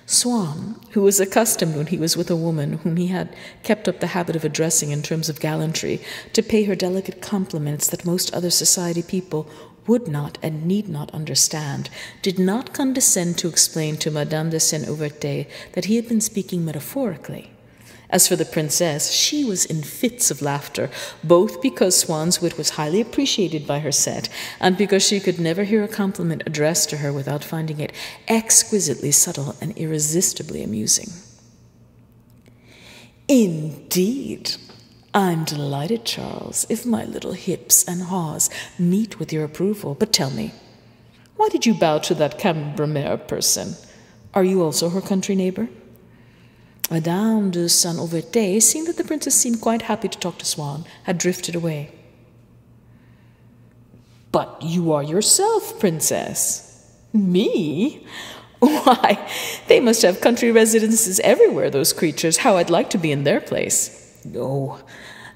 Swann, who was accustomed when he was with a woman whom he had kept up the habit of addressing in terms of gallantry, to pay her delicate compliments that most other society people would not and need not understand, did not condescend to explain to Madame de Saint-Ouvertet that he had been speaking metaphorically. As for the princess, she was in fits of laughter, both because Swann's wit was highly appreciated by her set, and because she could never hear a compliment addressed to her without finding it exquisitely subtle and irresistibly amusing. "Indeed, I'm delighted, Charles, if my little hips and haws meet with your approval. But tell me, why did you bow to that Cambremer person? Are you also her country neighbor?" Madame de Saint-Ouvertet, seeing that the princess seemed quite happy to talk to Swann, had drifted away. "But you are yourself, princess." "Me? Why, they must have country residences everywhere, those creatures. How I'd like to be in their place." "No,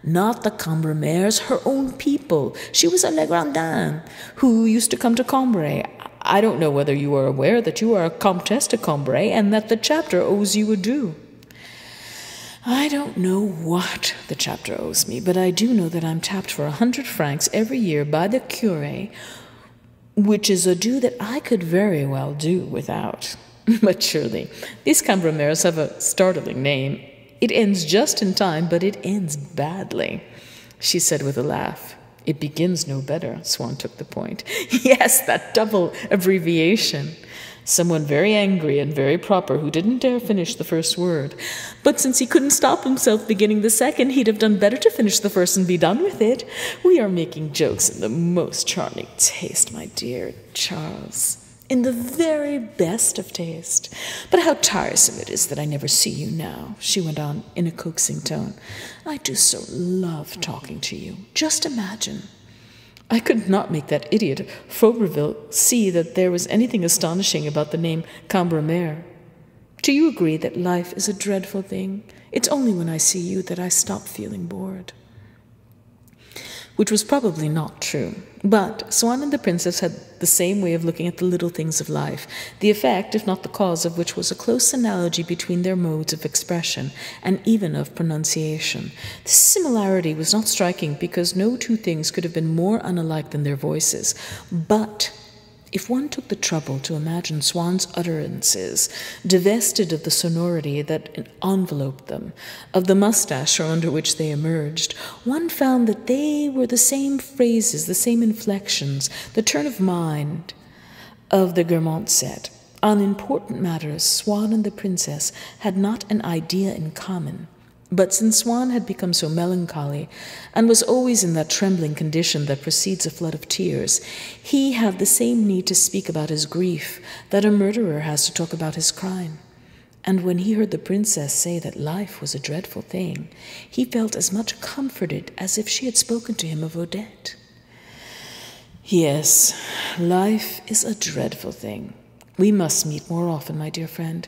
not the Cambremers, her own people. She was a Legrandin, who used to come to Cambrai. I don't know whether you are aware that you are a Comtesse de Cambrai and that the chapter owes you a due." "I don't know what the chapter owes me, but I do know that I'm tapped for 100 francs every year by the curé, which is a due that I could very well do without." "But surely these Cambremers have a startling name. It ends just in time, but it ends badly," she said with a laugh. "It begins no better," Swann took the point. "Yes, that double abbreviation. Someone very angry and very proper who didn't dare finish the first word. But since he couldn't stop himself beginning the second, he'd have done better to finish the first and be done with it. We are making jokes in the most charming taste, my dear Charles. In the very best of taste. But how tiresome it is that I never see you now," she went on in a coaxing tone. "I do so love talking to you. Just imagine. I could not make that idiot Faubreville see that there was anything astonishing about the name Cambremer. Do you agree that life is a dreadful thing? It's only when I see you that I stop feeling bored." Which was probably not true. But Swann and the princess had the same way of looking at the little things of life, the effect, if not the cause, of which was a close analogy between their modes of expression and even of pronunciation. This similarity was not striking because no two things could have been more unalike than their voices. But if one took the trouble to imagine Swann's utterances divested of the sonority that enveloped them, of the mustache under which they emerged, one found that they were the same phrases, the same inflections, the turn of mind of the Guermantes set. On important matters, Swann and the princess had not an idea in common. But since Swann had become so melancholy, and was always in that trembling condition that precedes a flood of tears, he had the same need to speak about his grief that a murderer has to talk about his crime. And when he heard the princess say that life was a dreadful thing, he felt as much comforted as if she had spoken to him of Odette. "Yes, life is a dreadful thing. We must meet more often, my dear friend.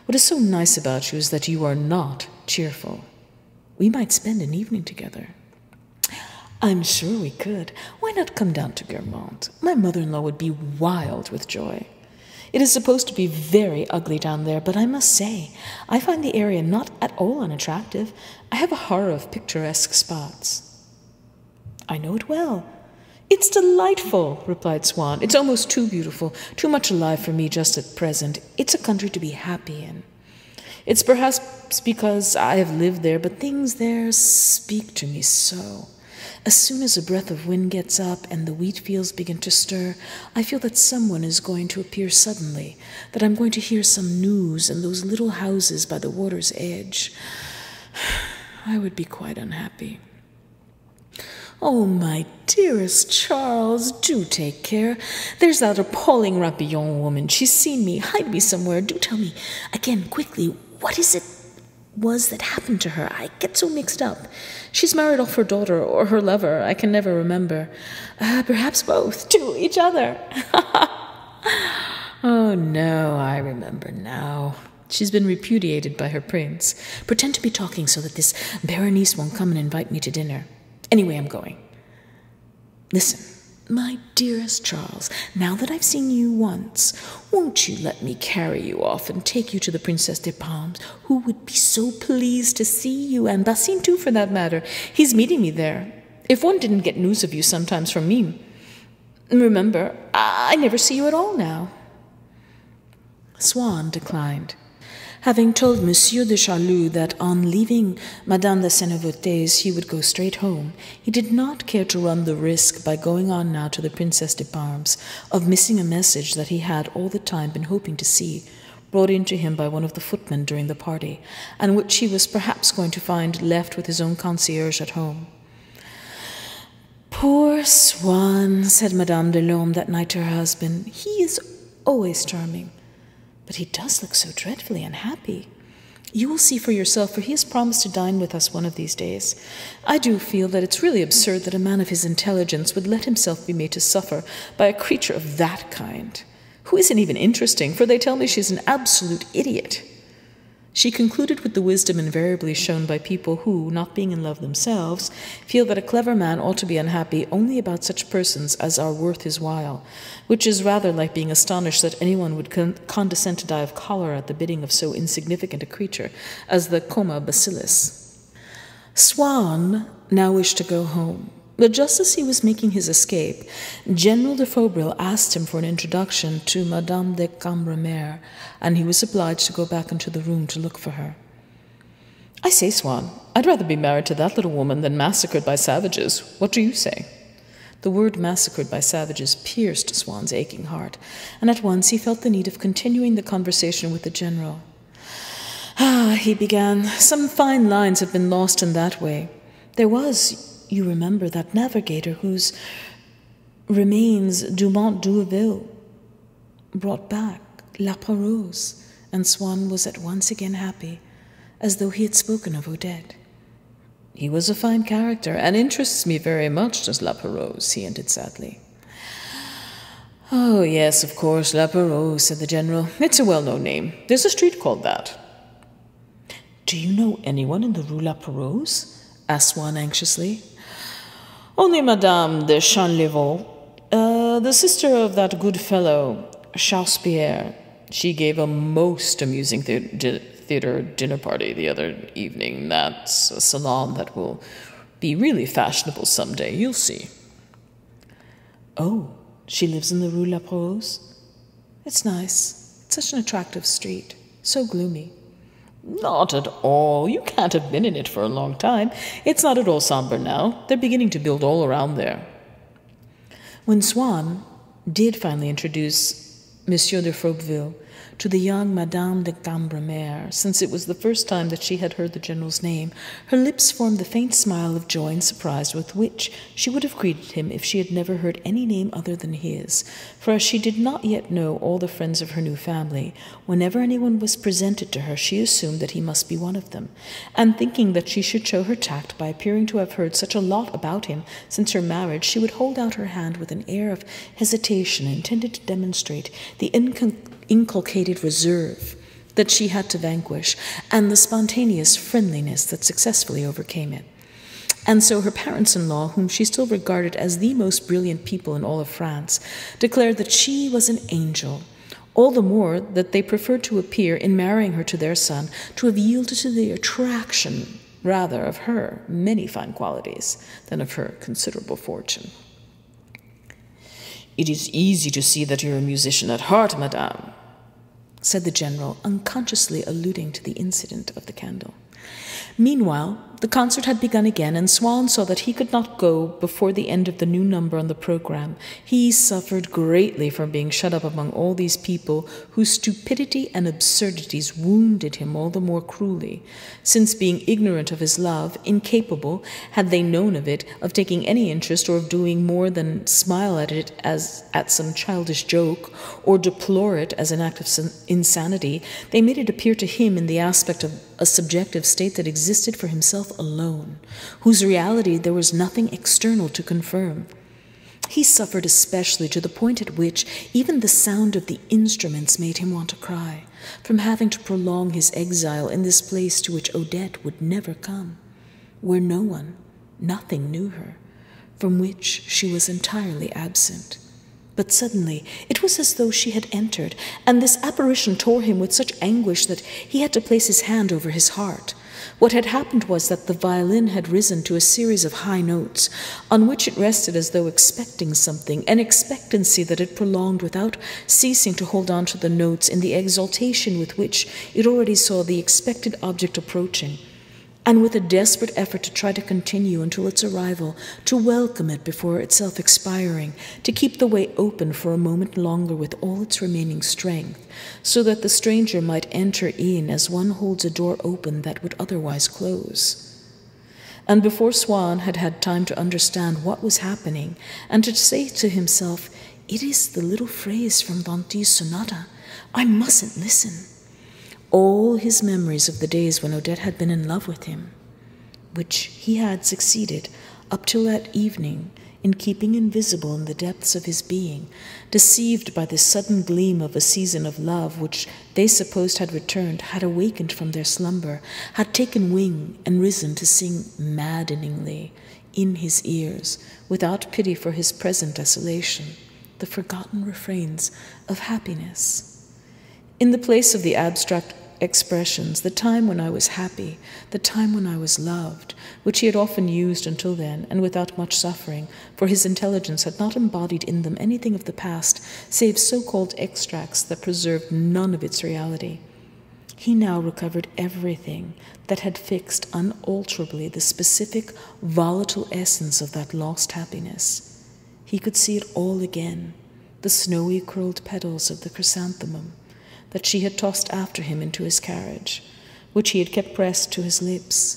What is so nice about you is that you are not cheerful. We might spend an evening together." "I'm sure we could. Why not come down to Guermantes? My mother-in-law would be wild with joy. It is supposed to be very ugly down there, but I must say, I find the area not at all unattractive. I have a horror of picturesque spots." "I know it well." "It's delightful," replied Swann. "It's almost too beautiful, too much alive for me just at present. It's a country to be happy in. It's perhaps because I have lived there, but things there speak to me so. As soon as a breath of wind gets up and the wheat fields begin to stir, I feel that someone is going to appear suddenly, that I'm going to hear some news in those little houses by the water's edge. I would be quite unhappy." "Oh, my dearest Charles, do take care. There's that appalling Rapillon woman. She's seen me. Hide me somewhere. Do tell me, again, quickly, what is it was that happened to her? I get so mixed up. She's married off her daughter or her lover. I can never remember. Perhaps both, to each other." "Oh, no, I remember now. She's been repudiated by her prince. Pretend to be talking so that this Berenice won't come and invite me to dinner. Anyway, I'm going. Listen, my dearest Charles, now that I've seen you once, won't you let me carry you off and take you to the Princess de Palmes, who would be so pleased to see you, and Basine too, for that matter. He's meeting me there. If one didn't get news of you sometimes from me, Remember, I never see you at all now. Swann declined. Having told Monsieur de Charlus that on leaving Madame de Sennevote's he would go straight home, he did not care to run the risk by going on now to the Princess de Parme's of missing a message that he had all the time been hoping to see, brought in to him by one of the footmen during the party, and which he was perhaps going to find left with his own concierge at home. "Poor Swann," said Madame de Lorme that night to her husband. "He is always charming. But he does look so dreadfully unhappy. You will see for yourself, for he has promised to dine with us one of these days. I do feel that it's really absurd that a man of his intelligence would let himself be made to suffer by a creature of that kind, who isn't even interesting, for they tell me she's an absolute idiot." She concluded with the wisdom invariably shown by people who, not being in love themselves, feel that a clever man ought to be unhappy only about such persons as are worth his while, which is rather like being astonished that anyone would condescend to die of cholera at the bidding of so insignificant a creature as the coma bacillus. Swann now wished to go home, but just as he was making his escape, General de Faubril asked him for an introduction to Madame de Cambremer, and he was obliged to go back into the room to look for her. "I say, Swann, I'd rather be married to that little woman than massacred by savages. What do you say?" The word massacred by savages pierced Swann's aching heart, and at once he felt the need of continuing the conversation with the general. "Ah," he began, "some fine lines have been lost in that way. There was, you remember, that navigator whose remains Dumont d'Urville brought back, La Pérouse," and Swann was at once again happy, as though he had spoken of Odette. "He was a fine character, and interests me very much, does La Pérouse," he ended sadly. "Oh, yes, of course, La Pérouse," said the general. "It's a well-known name. There's a street called that." "Do you know anyone in the Rue La Pérouse?" asked Swann anxiously. "Only Madame de Chanlevaux, the sister of that good fellow, Charles-Pierre. She gave a most amusing theater dinner party the other evening. That's a salon that will be really fashionable some day, you'll see." "Oh, she lives in the Rue La Pérouse? It's nice. It's such an attractive street. So gloomy." "Not at all. You can't have been in it for a long time. It's not at all somber now. They're beginning to build all around there." When Swann did finally introduce Monsieur de Froberville to the young Madame de Cambremer, since it was the first time that she had heard the general's name, her lips formed the faint smile of joy and surprise with which she would have greeted him if she had never heard any name other than his, for as she did not yet know all the friends of her new family, whenever anyone was presented to her she assumed that he must be one of them, and thinking that she should show her tact by appearing to have heard such a lot about him since her marriage, she would hold out her hand with an air of hesitation intended to demonstrate the inculcated reserve that she had to vanquish, and the spontaneous friendliness that successfully overcame it. And so her parents-in-law, whom she still regarded as the most brilliant people in all of France, declared that she was an angel, all the more that they preferred to appear, in marrying her to their son, to have yielded to the attraction rather of her many fine qualities than of her considerable fortune. "It is easy to see that you're a musician at heart, madame," said the general, unconsciously alluding to the incident of the candle. Meanwhile, the concert had begun again, and Swann saw that he could not go before the end of the new number on the program. He suffered greatly from being shut up among all these people whose stupidity and absurdities wounded him all the more cruelly, since, being ignorant of his love, incapable, had they known of it, of taking any interest or of doing more than smile at it as at some childish joke, or deplore it as an act of insanity, they made it appear to him in the aspect of a subjective state that existed for himself alone, whose reality there was nothing external to confirm. He suffered especially to the point at which even the sound of the instruments made him want to cry, from having to prolong his exile in this place to which Odette would never come, where no one, nothing knew her, from which she was entirely absent. But suddenly it was as though she had entered, and this apparition tore him with such anguish that he had to place his hand over his heart. What had happened was that the violin had risen to a series of high notes, on which it rested as though expecting something, an expectancy that it prolonged without ceasing to hold on to the notes in the exaltation with which it already saw the expected object approaching, and with a desperate effort to try to continue until its arrival, to welcome it before itself expiring, to keep the way open for a moment longer with all its remaining strength, so that the stranger might enter in as one holds a door open that would otherwise close. And before Swann had had time to understand what was happening, and to say to himself, "It is the little phrase from Vanti's sonata. I mustn't listen," all his memories of the days when Odette had been in love with him, which he had succeeded, up till that evening, in keeping invisible in the depths of his being, deceived by the sudden gleam of a season of love which they supposed had returned, had awakened from their slumber, had taken wing and risen to sing maddeningly in his ears, without pity for his present desolation, the forgotten refrains of happiness. In the place of the abstract expressions, the time when I was happy, the time when I was loved, which he had often used until then, and without much suffering, for his intelligence had not embodied in them anything of the past, save so-called extracts that preserved none of its reality. He now recovered everything that had fixed unalterably the specific, volatile essence of that lost happiness. He could see it all again, the snowy curled petals of the chrysanthemum that she had tossed after him into his carriage, which he had kept pressed to his lips,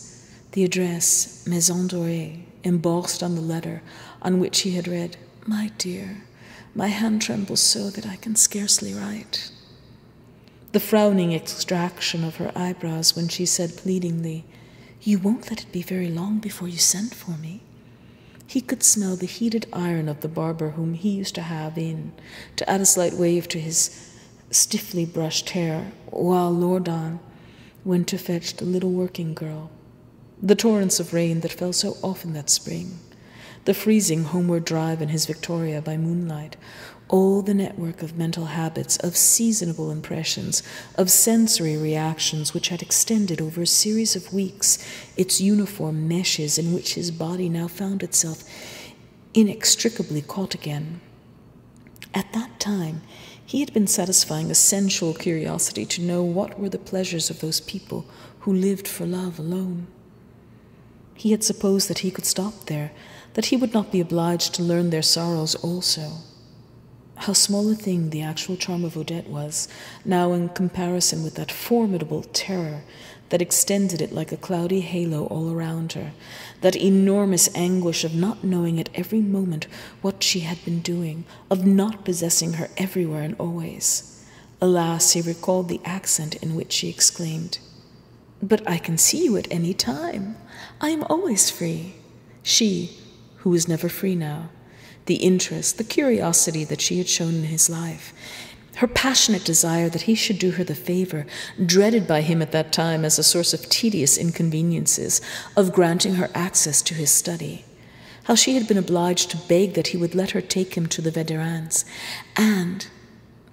the address, Maison Dorée, embossed on the letter, on which he had read, "My dear, my hand trembles so that I can scarcely write." The frowning extraction of her eyebrows when she said pleadingly, "You won't let it be very long before you send for me." He could smell the heated iron of the barber whom he used to have in, to add a slight wave to his stiffly brushed hair, while Lourdan went to fetch the little working girl. The torrents of rain that fell so often that spring, the freezing homeward drive in his Victoria by moonlight, all the network of mental habits, of seasonable impressions, of sensory reactions which had extended over a series of weeks its uniform meshes in which his body now found itself inextricably caught again. At that time, he had been satisfying a sensual curiosity to know what were the pleasures of those people who lived for love alone. He had supposed that he could stop there, that he would not be obliged to learn their sorrows also. How small a thing the actual charm of Odette was, now in comparison with that formidable terror that extended it like a cloudy halo all around her, that enormous anguish of not knowing at every moment what she had been doing, of not possessing her everywhere and always. Alas, he recalled the accent in which she exclaimed, "But I can see you at any time. I am always free." She, who was never free now, the interest, the curiosity that she had shown in his life, her passionate desire that he should do her the favor, dreaded by him at that time as a source of tedious inconveniences, of granting her access to his study. How she had been obliged to beg that he would let her take him to the Védérans, and,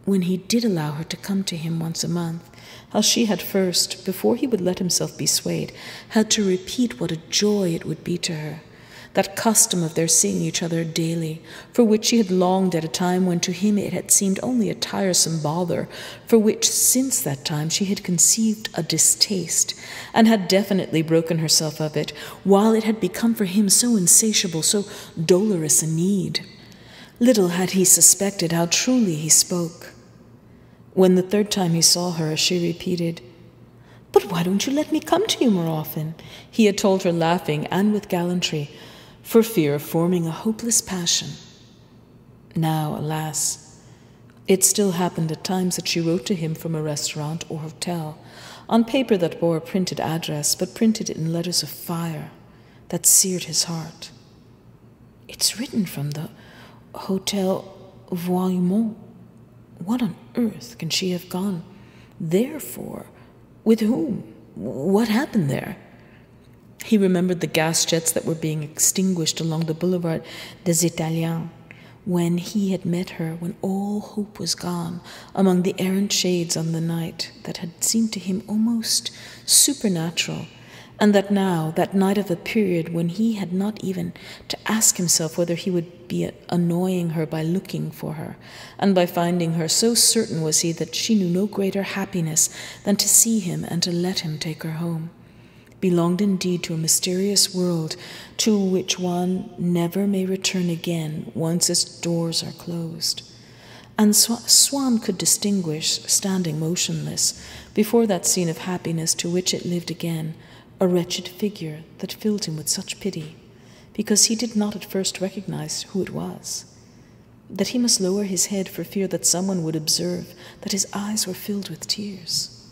when he did allow her to come to him once a month, how she had first, before he would let himself be swayed, had to repeat what a joy it would be to her, that custom of their seeing each other daily, for which she had longed at a time when to him it had seemed only a tiresome bother, for which since that time she had conceived a distaste, and had definitely broken herself of it, while it had become for him so insatiable, so dolorous a need. Little had he suspected how truly he spoke. When the third time he saw her, she repeated, "But why don't you let me come to you more often?" he had told her, laughing and with gallantry, for fear of forming a hopeless passion. Now, alas, it still happened at times that she wrote to him from a restaurant or hotel, on paper that bore a printed address, but printed in letters of fire that seared his heart. "It's written from the Hotel Voirmont. What on earth can she have gone there for? With whom? What happened there?" He remembered the gas jets that were being extinguished along the Boulevard des Italiens, when he had met her, when all hope was gone, among the errant shades on the night that had seemed to him almost supernatural, and that now, that night of a period when he had not even to ask himself whether he would be annoying her by looking for her, and by finding her, so certain was he that she knew no greater happiness than to see him and to let him take her home, belonged indeed to a mysterious world to which one never may return again once its doors are closed. And Swann could distinguish, standing motionless before that scene of happiness to which it lived again, a wretched figure that filled him with such pity, because he did not at first recognize who it was, that he must lower his head for fear that someone would observe that his eyes were filled with tears.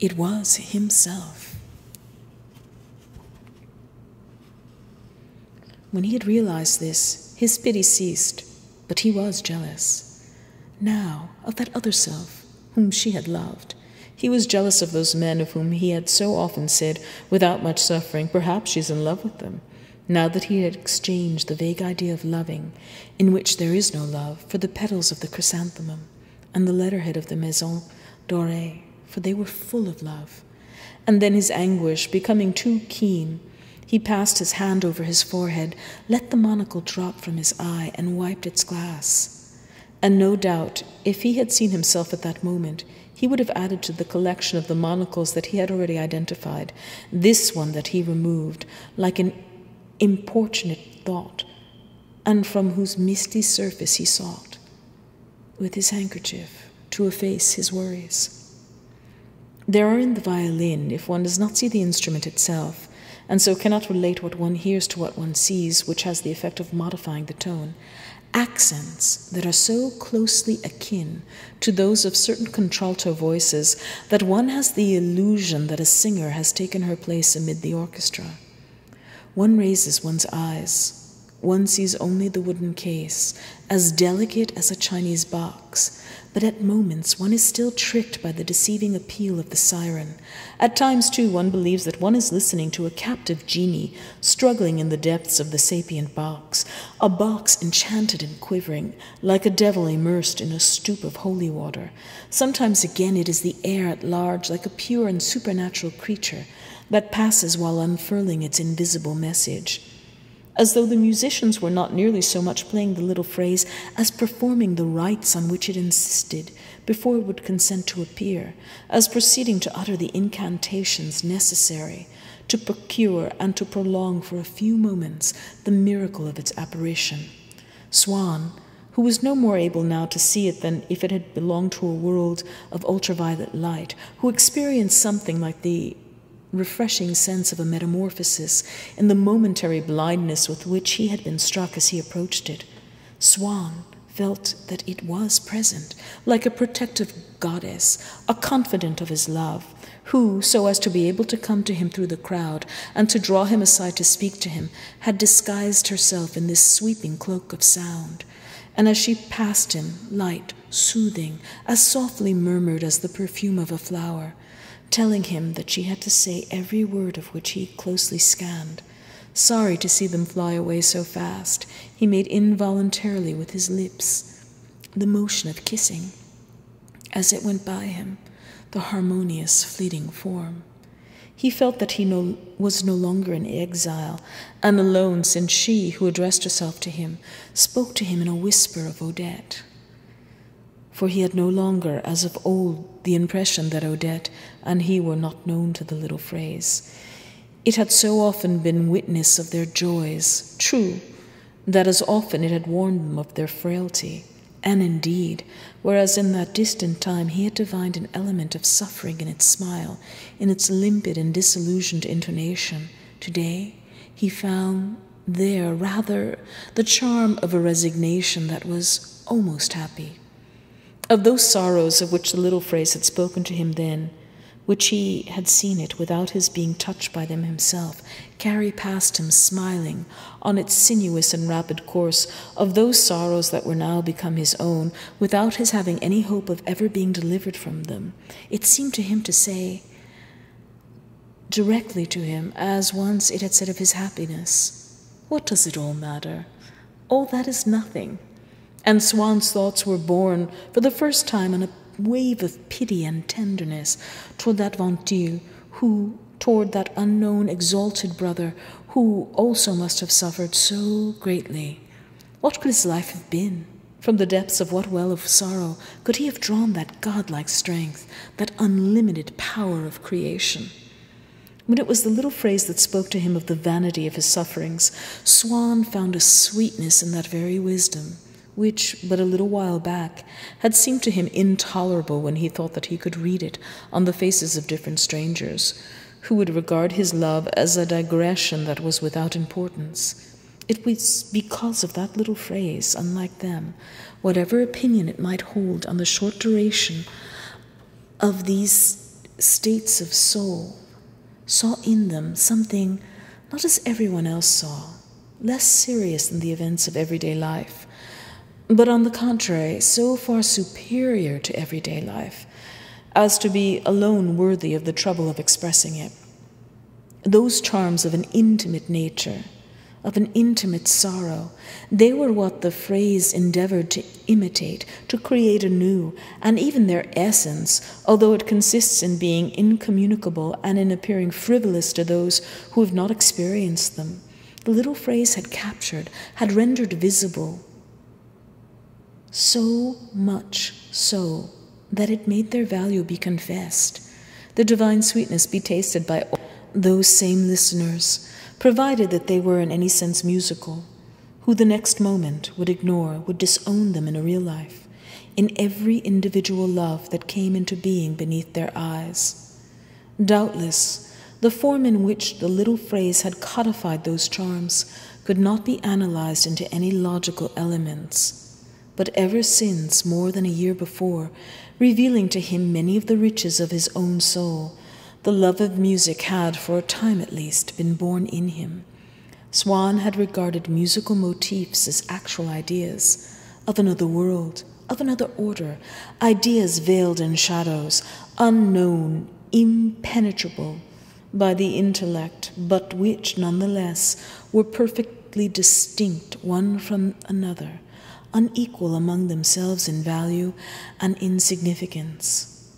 It was himself. When he had realized this, his pity ceased, but he was jealous. Now, of that other self, whom she had loved. He was jealous of those men of whom he had so often said, without much suffering, perhaps she's in love with them. Now that he had exchanged the vague idea of loving, in which there is no love, for the petals of the chrysanthemum, and the letterhead of the Maison Dorée, for they were full of love. And then his anguish, becoming too keen, he passed his hand over his forehead, let the monocle drop from his eye, and wiped its glass. And no doubt, if he had seen himself at that moment, he would have added to the collection of the monocles that he had already identified, this one that he removed, like an importunate thought, and from whose misty surface he sought, with his handkerchief, to efface his worries. There are in the violin, if one does not see the instrument itself, and so cannot relate what one hears to what one sees, which has the effect of modifying the tone, accents that are so closely akin to those of certain contralto voices that one has the illusion that a singer has taken her place amid the orchestra. One raises one's eyes. One sees only the wooden case, as delicate as a Chinese box, but at moments one is still tricked by the deceiving appeal of the siren. At times, too, one believes that one is listening to a captive genie struggling in the depths of the sapient box, a box enchanted and quivering, like a devil immersed in a stoup of holy water. Sometimes again it is the air at large, like a pure and supernatural creature, that passes while unfurling its invisible message, as though the musicians were not nearly so much playing the little phrase as performing the rites on which it insisted before it would consent to appear, as proceeding to utter the incantations necessary to procure and to prolong for a few moments the miracle of its apparition. Swann, who was no more able now to see it than if it had belonged to a world of ultraviolet light, who experienced something like the refreshing sense of a metamorphosis in the momentary blindness with which he had been struck as he approached it. Swann felt that it was present, like a protective goddess, a confidant of his love, who, so as to be able to come to him through the crowd and to draw him aside to speak to him, had disguised herself in this sweeping cloak of sound. And as she passed him, light, soothing, as softly murmured as the perfume of a flower, telling him that she had to say every word of which he closely scanned. Sorry to see them fly away so fast, he made involuntarily with his lips the motion of kissing, as it went by him, the harmonious, fleeting form. He felt that he was no longer in exile and alone, since she, who addressed herself to him, spoke to him in a whisper of Odette. For he had no longer, as of old, the impression that Odette and he were not known to the little phrase. It had so often been witness of their joys, true, that as often it had warned them of their frailty, and indeed, whereas in that distant time he had divined an element of suffering in its smile, in its limpid and disillusioned intonation, today he found there rather the charm of a resignation that was almost happy. Of those sorrows of which the little phrase had spoken to him then, which he had seen it, without his being touched by them himself, carry past him smiling on its sinuous and rapid course, of those sorrows that were now become his own, without his having any hope of ever being delivered from them, it seemed to him to say directly to him, as once it had said of his happiness, "What does it all matter? All that is nothing." And Swann's thoughts were borne for the first time on a wave of pity and tenderness toward that Ventil who, toward that unknown exalted brother who also must have suffered so greatly. What could his life have been? From the depths of what well of sorrow could he have drawn that godlike strength, that unlimited power of creation? When it was the little phrase that spoke to him of the vanity of his sufferings, Swann found a sweetness in that very wisdom, which, but a little while back, had seemed to him intolerable when he thought that he could read it on the faces of different strangers, who would regard his love as a digression that was without importance. It was because of that little phrase, unlike them, whatever opinion it might hold on the short duration of these states of soul, saw in them something not as everyone else saw, less serious than the events of everyday life, but on the contrary, so far superior to everyday life as to be alone worthy of the trouble of expressing it. Those charms of an intimate nature, of an intimate sorrow, they were what the phrase endeavored to imitate, to create anew, and even their essence, although it consists in being incommunicable and in appearing frivolous to those who have not experienced them, the little phrase had captured, had rendered visible, so much so that it made their value be confessed, the divine sweetness be tasted by all those same listeners, provided that they were in any sense musical, who the next moment would ignore, would disown them in a real life, in every individual love that came into being beneath their eyes. Doubtless, the form in which the little phrase had codified those charms could not be analyzed into any logical elements, but ever since, more than a year before, revealing to him many of the riches of his own soul, the love of music had, for a time at least, been born in him. Swann had regarded musical motifs as actual ideas of another world, of another order, ideas veiled in shadows, unknown, impenetrable by the intellect, but which, nonetheless, were perfectly distinct one from another, unequal among themselves in value and in significance.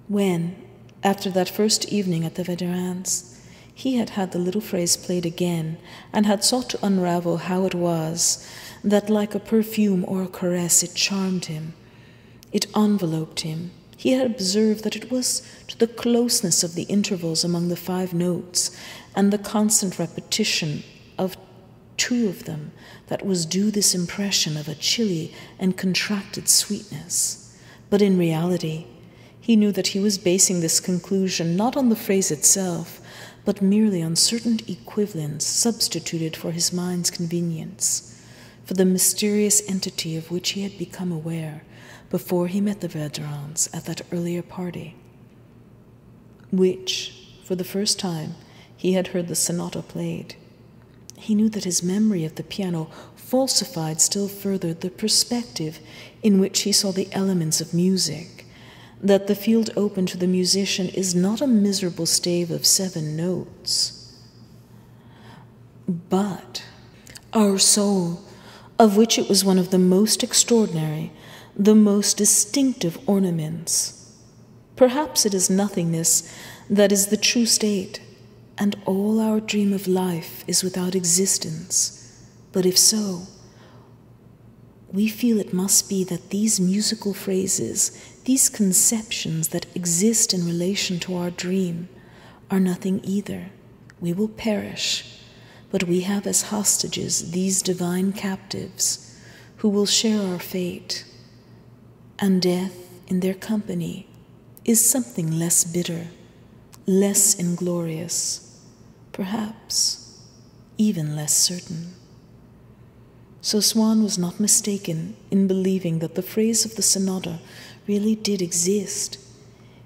When, after that first evening at the Veterans, he had had the little phrase played again, and had sought to unravel how it was that, like a perfume or a caress, it charmed him, it enveloped him. He had observed that it was to the closeness of the intervals among the 5 notes and the constant repetition of 2 of them that was due this impression of a chilly and contracted sweetness. But in reality, he knew that he was basing this conclusion not on the phrase itself, but merely on certain equivalents substituted for his mind's convenience, for the mysterious entity of which he had become aware before he met the Veterans at that earlier party, which, for the first time, he had heard the sonata played. He knew that his memory of the piano falsified still further the perspective in which he saw the elements of music, that the field open to the musician is not a miserable stave of 7 notes, but our soul, of which it was one of the most extraordinary, the most distinctive ornaments. Perhaps it is nothingness that is the true state, and all our dream of life is without existence. But if so, we feel it must be that these musical phrases, these conceptions that exist in relation to our dream, are nothing either. We will perish, but we have as hostages these divine captives who will share our fate, and death in their company is something less bitter, less inglorious, perhaps even less certain. So Swann was not mistaken in believing that the phrase of the sonata really did exist.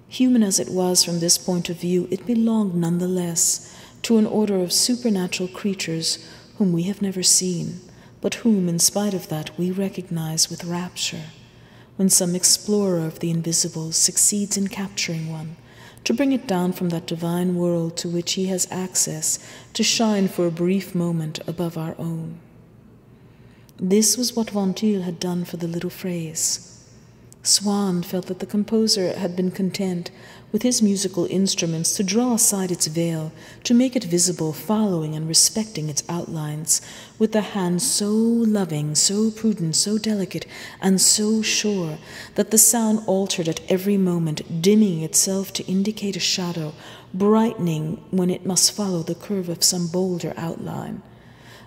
Human as it was from this point of view, it belonged nonetheless to an order of supernatural creatures whom we have never seen, but whom, in spite of that, we recognize with rapture when some explorer of the invisible succeeds in capturing one, to bring it down from that divine world to which he has access, to shine for a brief moment above our own. This was what Venture had done for the little phrase. Swann felt that the composer had been content with his musical instruments to draw aside its veil, to make it visible, following and respecting its outlines, with a hand so loving, so prudent, so delicate, and so sure, that the sound altered at every moment, dimming itself to indicate a shadow, brightening when it must follow the curve of some bolder outline.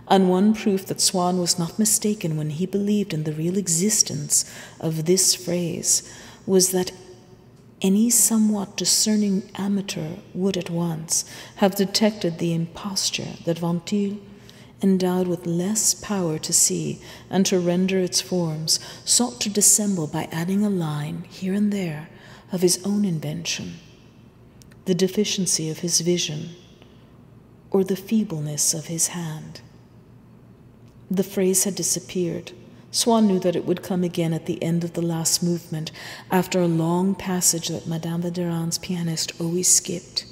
And one proof that Swann was not mistaken when he believed in the real existence of this phrase was that any somewhat discerning amateur would at once have detected the imposture that Ventil, endowed with less power to see and to render its forms, sought to dissemble by adding a line here and there of his own invention. The deficiency of his vision, or the feebleness of his hand. The phrase had disappeared. Swann knew that it would come again at the end of the last movement, after a long passage that Madame Verdurin's pianist always skipped.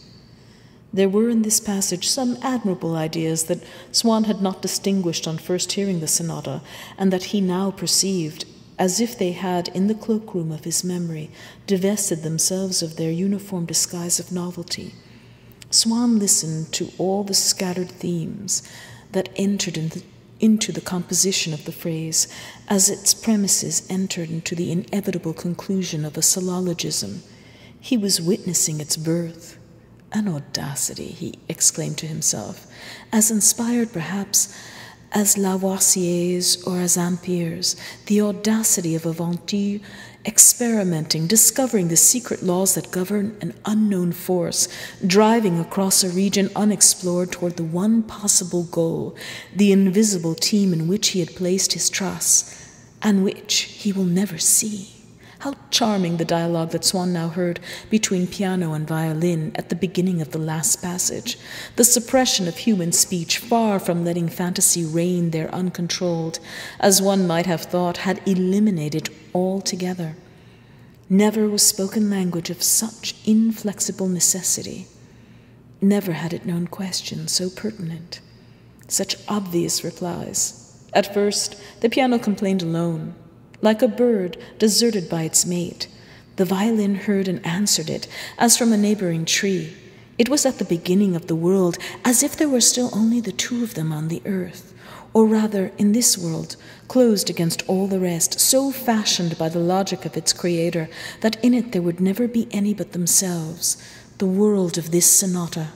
There were in this passage some admirable ideas that Swann had not distinguished on first hearing the sonata, and that he now perceived, as if they had, in the cloakroom of his memory, divested themselves of their uniform disguise of novelty. Swann listened to all the scattered themes that entered into the composition of the phrase, as its premises entered into the inevitable conclusion of a syllogism. He was witnessing its birth. An audacity, he exclaimed to himself, as inspired perhaps as Lavoisier's or as Ampère's, the audacity of a Ventil experimenting, discovering the secret laws that govern an unknown force, driving across a region unexplored toward the one possible goal, the invisible team in which he had placed his trust, and which he will never see. How charming the dialogue that Swann now heard between piano and violin at the beginning of the last passage. The suppression of human speech, far from letting fantasy reign there uncontrolled, as one might have thought, had eliminated altogether. Never was spoken language of such inflexible necessity. Never had it known questions so pertinent, such obvious replies. At first, the piano complained alone. Like a bird deserted by its mate, the violin heard and answered it, as from a neighboring tree. It was at the beginning of the world, as if there were still only the two of them on the earth, or rather, in this world, closed against all the rest, so fashioned by the logic of its creator that in it there would never be any but themselves, the world of this sonata.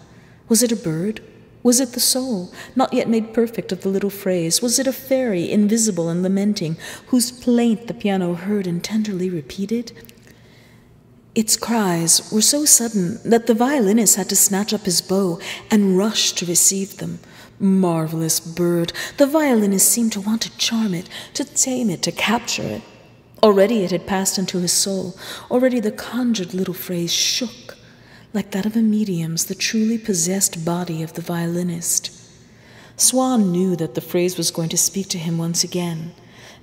Was it a bird? Was it the soul, not yet made perfect of the little phrase? Was it a fairy, invisible and lamenting, whose plaint the piano heard and tenderly repeated? Its cries were so sudden that the violinist had to snatch up his bow and rush to receive them. Marvelous bird! The violinist seemed to want to charm it, to tame it, to capture it. Already it had passed into his soul. Already the conjured little phrase shook, like that of a medium's, the truly possessed body of the violinist. Swann knew that the phrase was going to speak to him once again,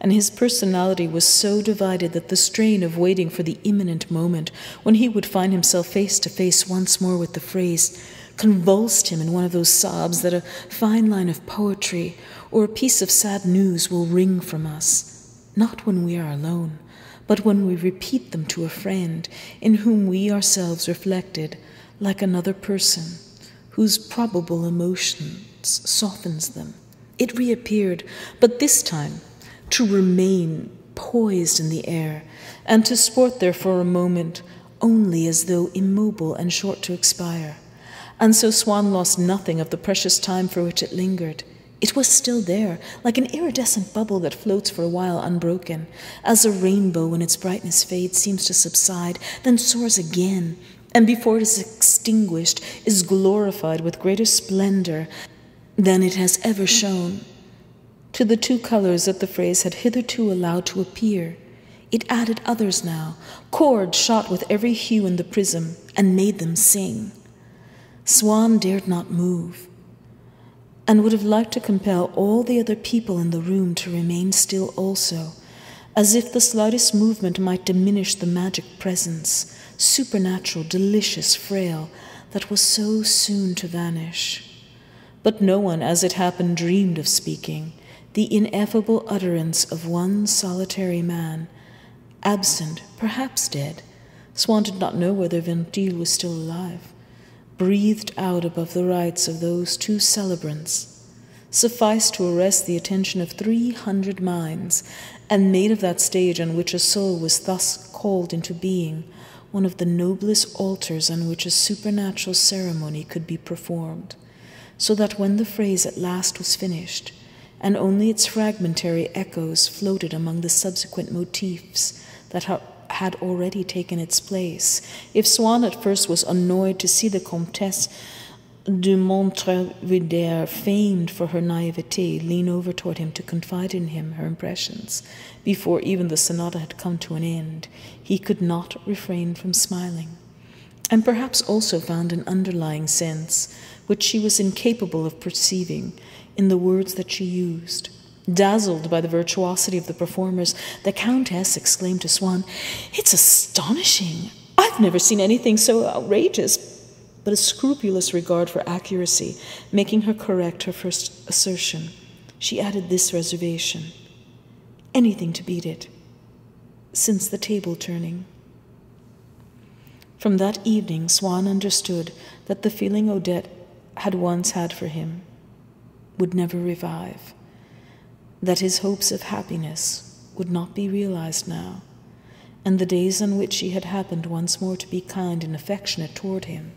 and his personality was so divided that the strain of waiting for the imminent moment when he would find himself face to face once more with the phrase convulsed him in one of those sobs that a fine line of poetry or a piece of sad news will wring from us, not when we are alone, but when we repeat them to a friend in whom we ourselves reflected, like another person, whose probable emotions softens them. It reappeared, but this time to remain poised in the air, and to sport there for a moment, only as though immobile and short to expire. And so Swann lost nothing of the precious time for which it lingered. It was still there, like an iridescent bubble that floats for a while unbroken, as a rainbow when its brightness fades seems to subside, then soars again, and before it is extinguished is glorified with greater splendor than it has ever shown. To the two colors that the phrase had hitherto allowed to appear, it added others now, chords shot with every hue in the prism, and made them sing. Swann dared not move, and would have liked to compel all the other people in the room to remain still also, as if the slightest movement might diminish the magic presence, supernatural, delicious, frail, that was so soon to vanish. But no one, as it happened, dreamed of speaking. The ineffable utterance of one solitary man, Absent, perhaps dead. Swann did not know whether Ventil was still alive. Breathed out above the rites of those two celebrants, sufficed to arrest the attention of 300 minds, and made of that stage on which a soul was thus called into being one of the noblest altars on which a supernatural ceremony could be performed, so that when the phrase at last was finished, and only its fragmentary echoes floated among the subsequent motifs that had already taken its place, if Swann at first was annoyed to see the Comtesse de Montrevider, famed for her naivete, lean over toward him to confide in him her impressions, before even the sonata had come to an end, he could not refrain from smiling, and perhaps also found an underlying sense, which she was incapable of perceiving, in the words that she used. Dazzled by the virtuosity of the performers, the Countess exclaimed to Swann, "It's astonishing! I've never seen anything so outrageous," but a scrupulous regard for accuracy making her correct her first assertion, she added this reservation: "Anything to beat it, since the table turning." From that evening, Swann understood that the feeling Odette had once had for him would never revive, that his hopes of happiness would not be realized now, and the days on which she had happened once more to be kind and affectionate toward him,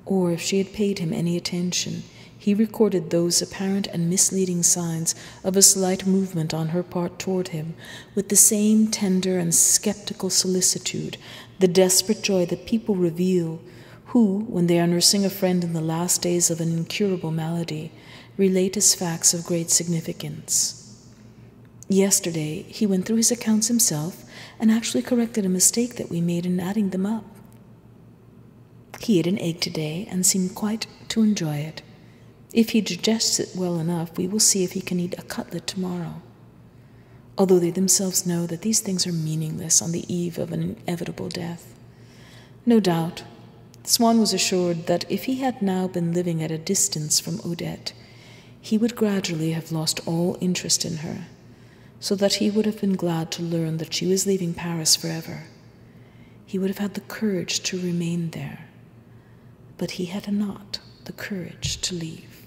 or if she had paid him any attention, he recorded those apparent and misleading signs of a slight movement on her part toward him with the same tender and skeptical solicitude, the desperate joy that people reveal who, when they are nursing a friend in the last days of an incurable malady, relate as facts of great significance. Yesterday, he went through his accounts himself and actually corrected a mistake that we made in adding them up. He ate an egg today and seemed quite to enjoy it. If he digests it well enough, we will see if he can eat a cutlet tomorrow, although they themselves know that these things are meaningless on the eve of an inevitable death. No doubt, Swann was assured that if he had now been living at a distance from Odette, he would gradually have lost all interest in her, so that he would have been glad to learn that she was leaving Paris forever. He would have had the courage to remain there, but he had not the courage to leave.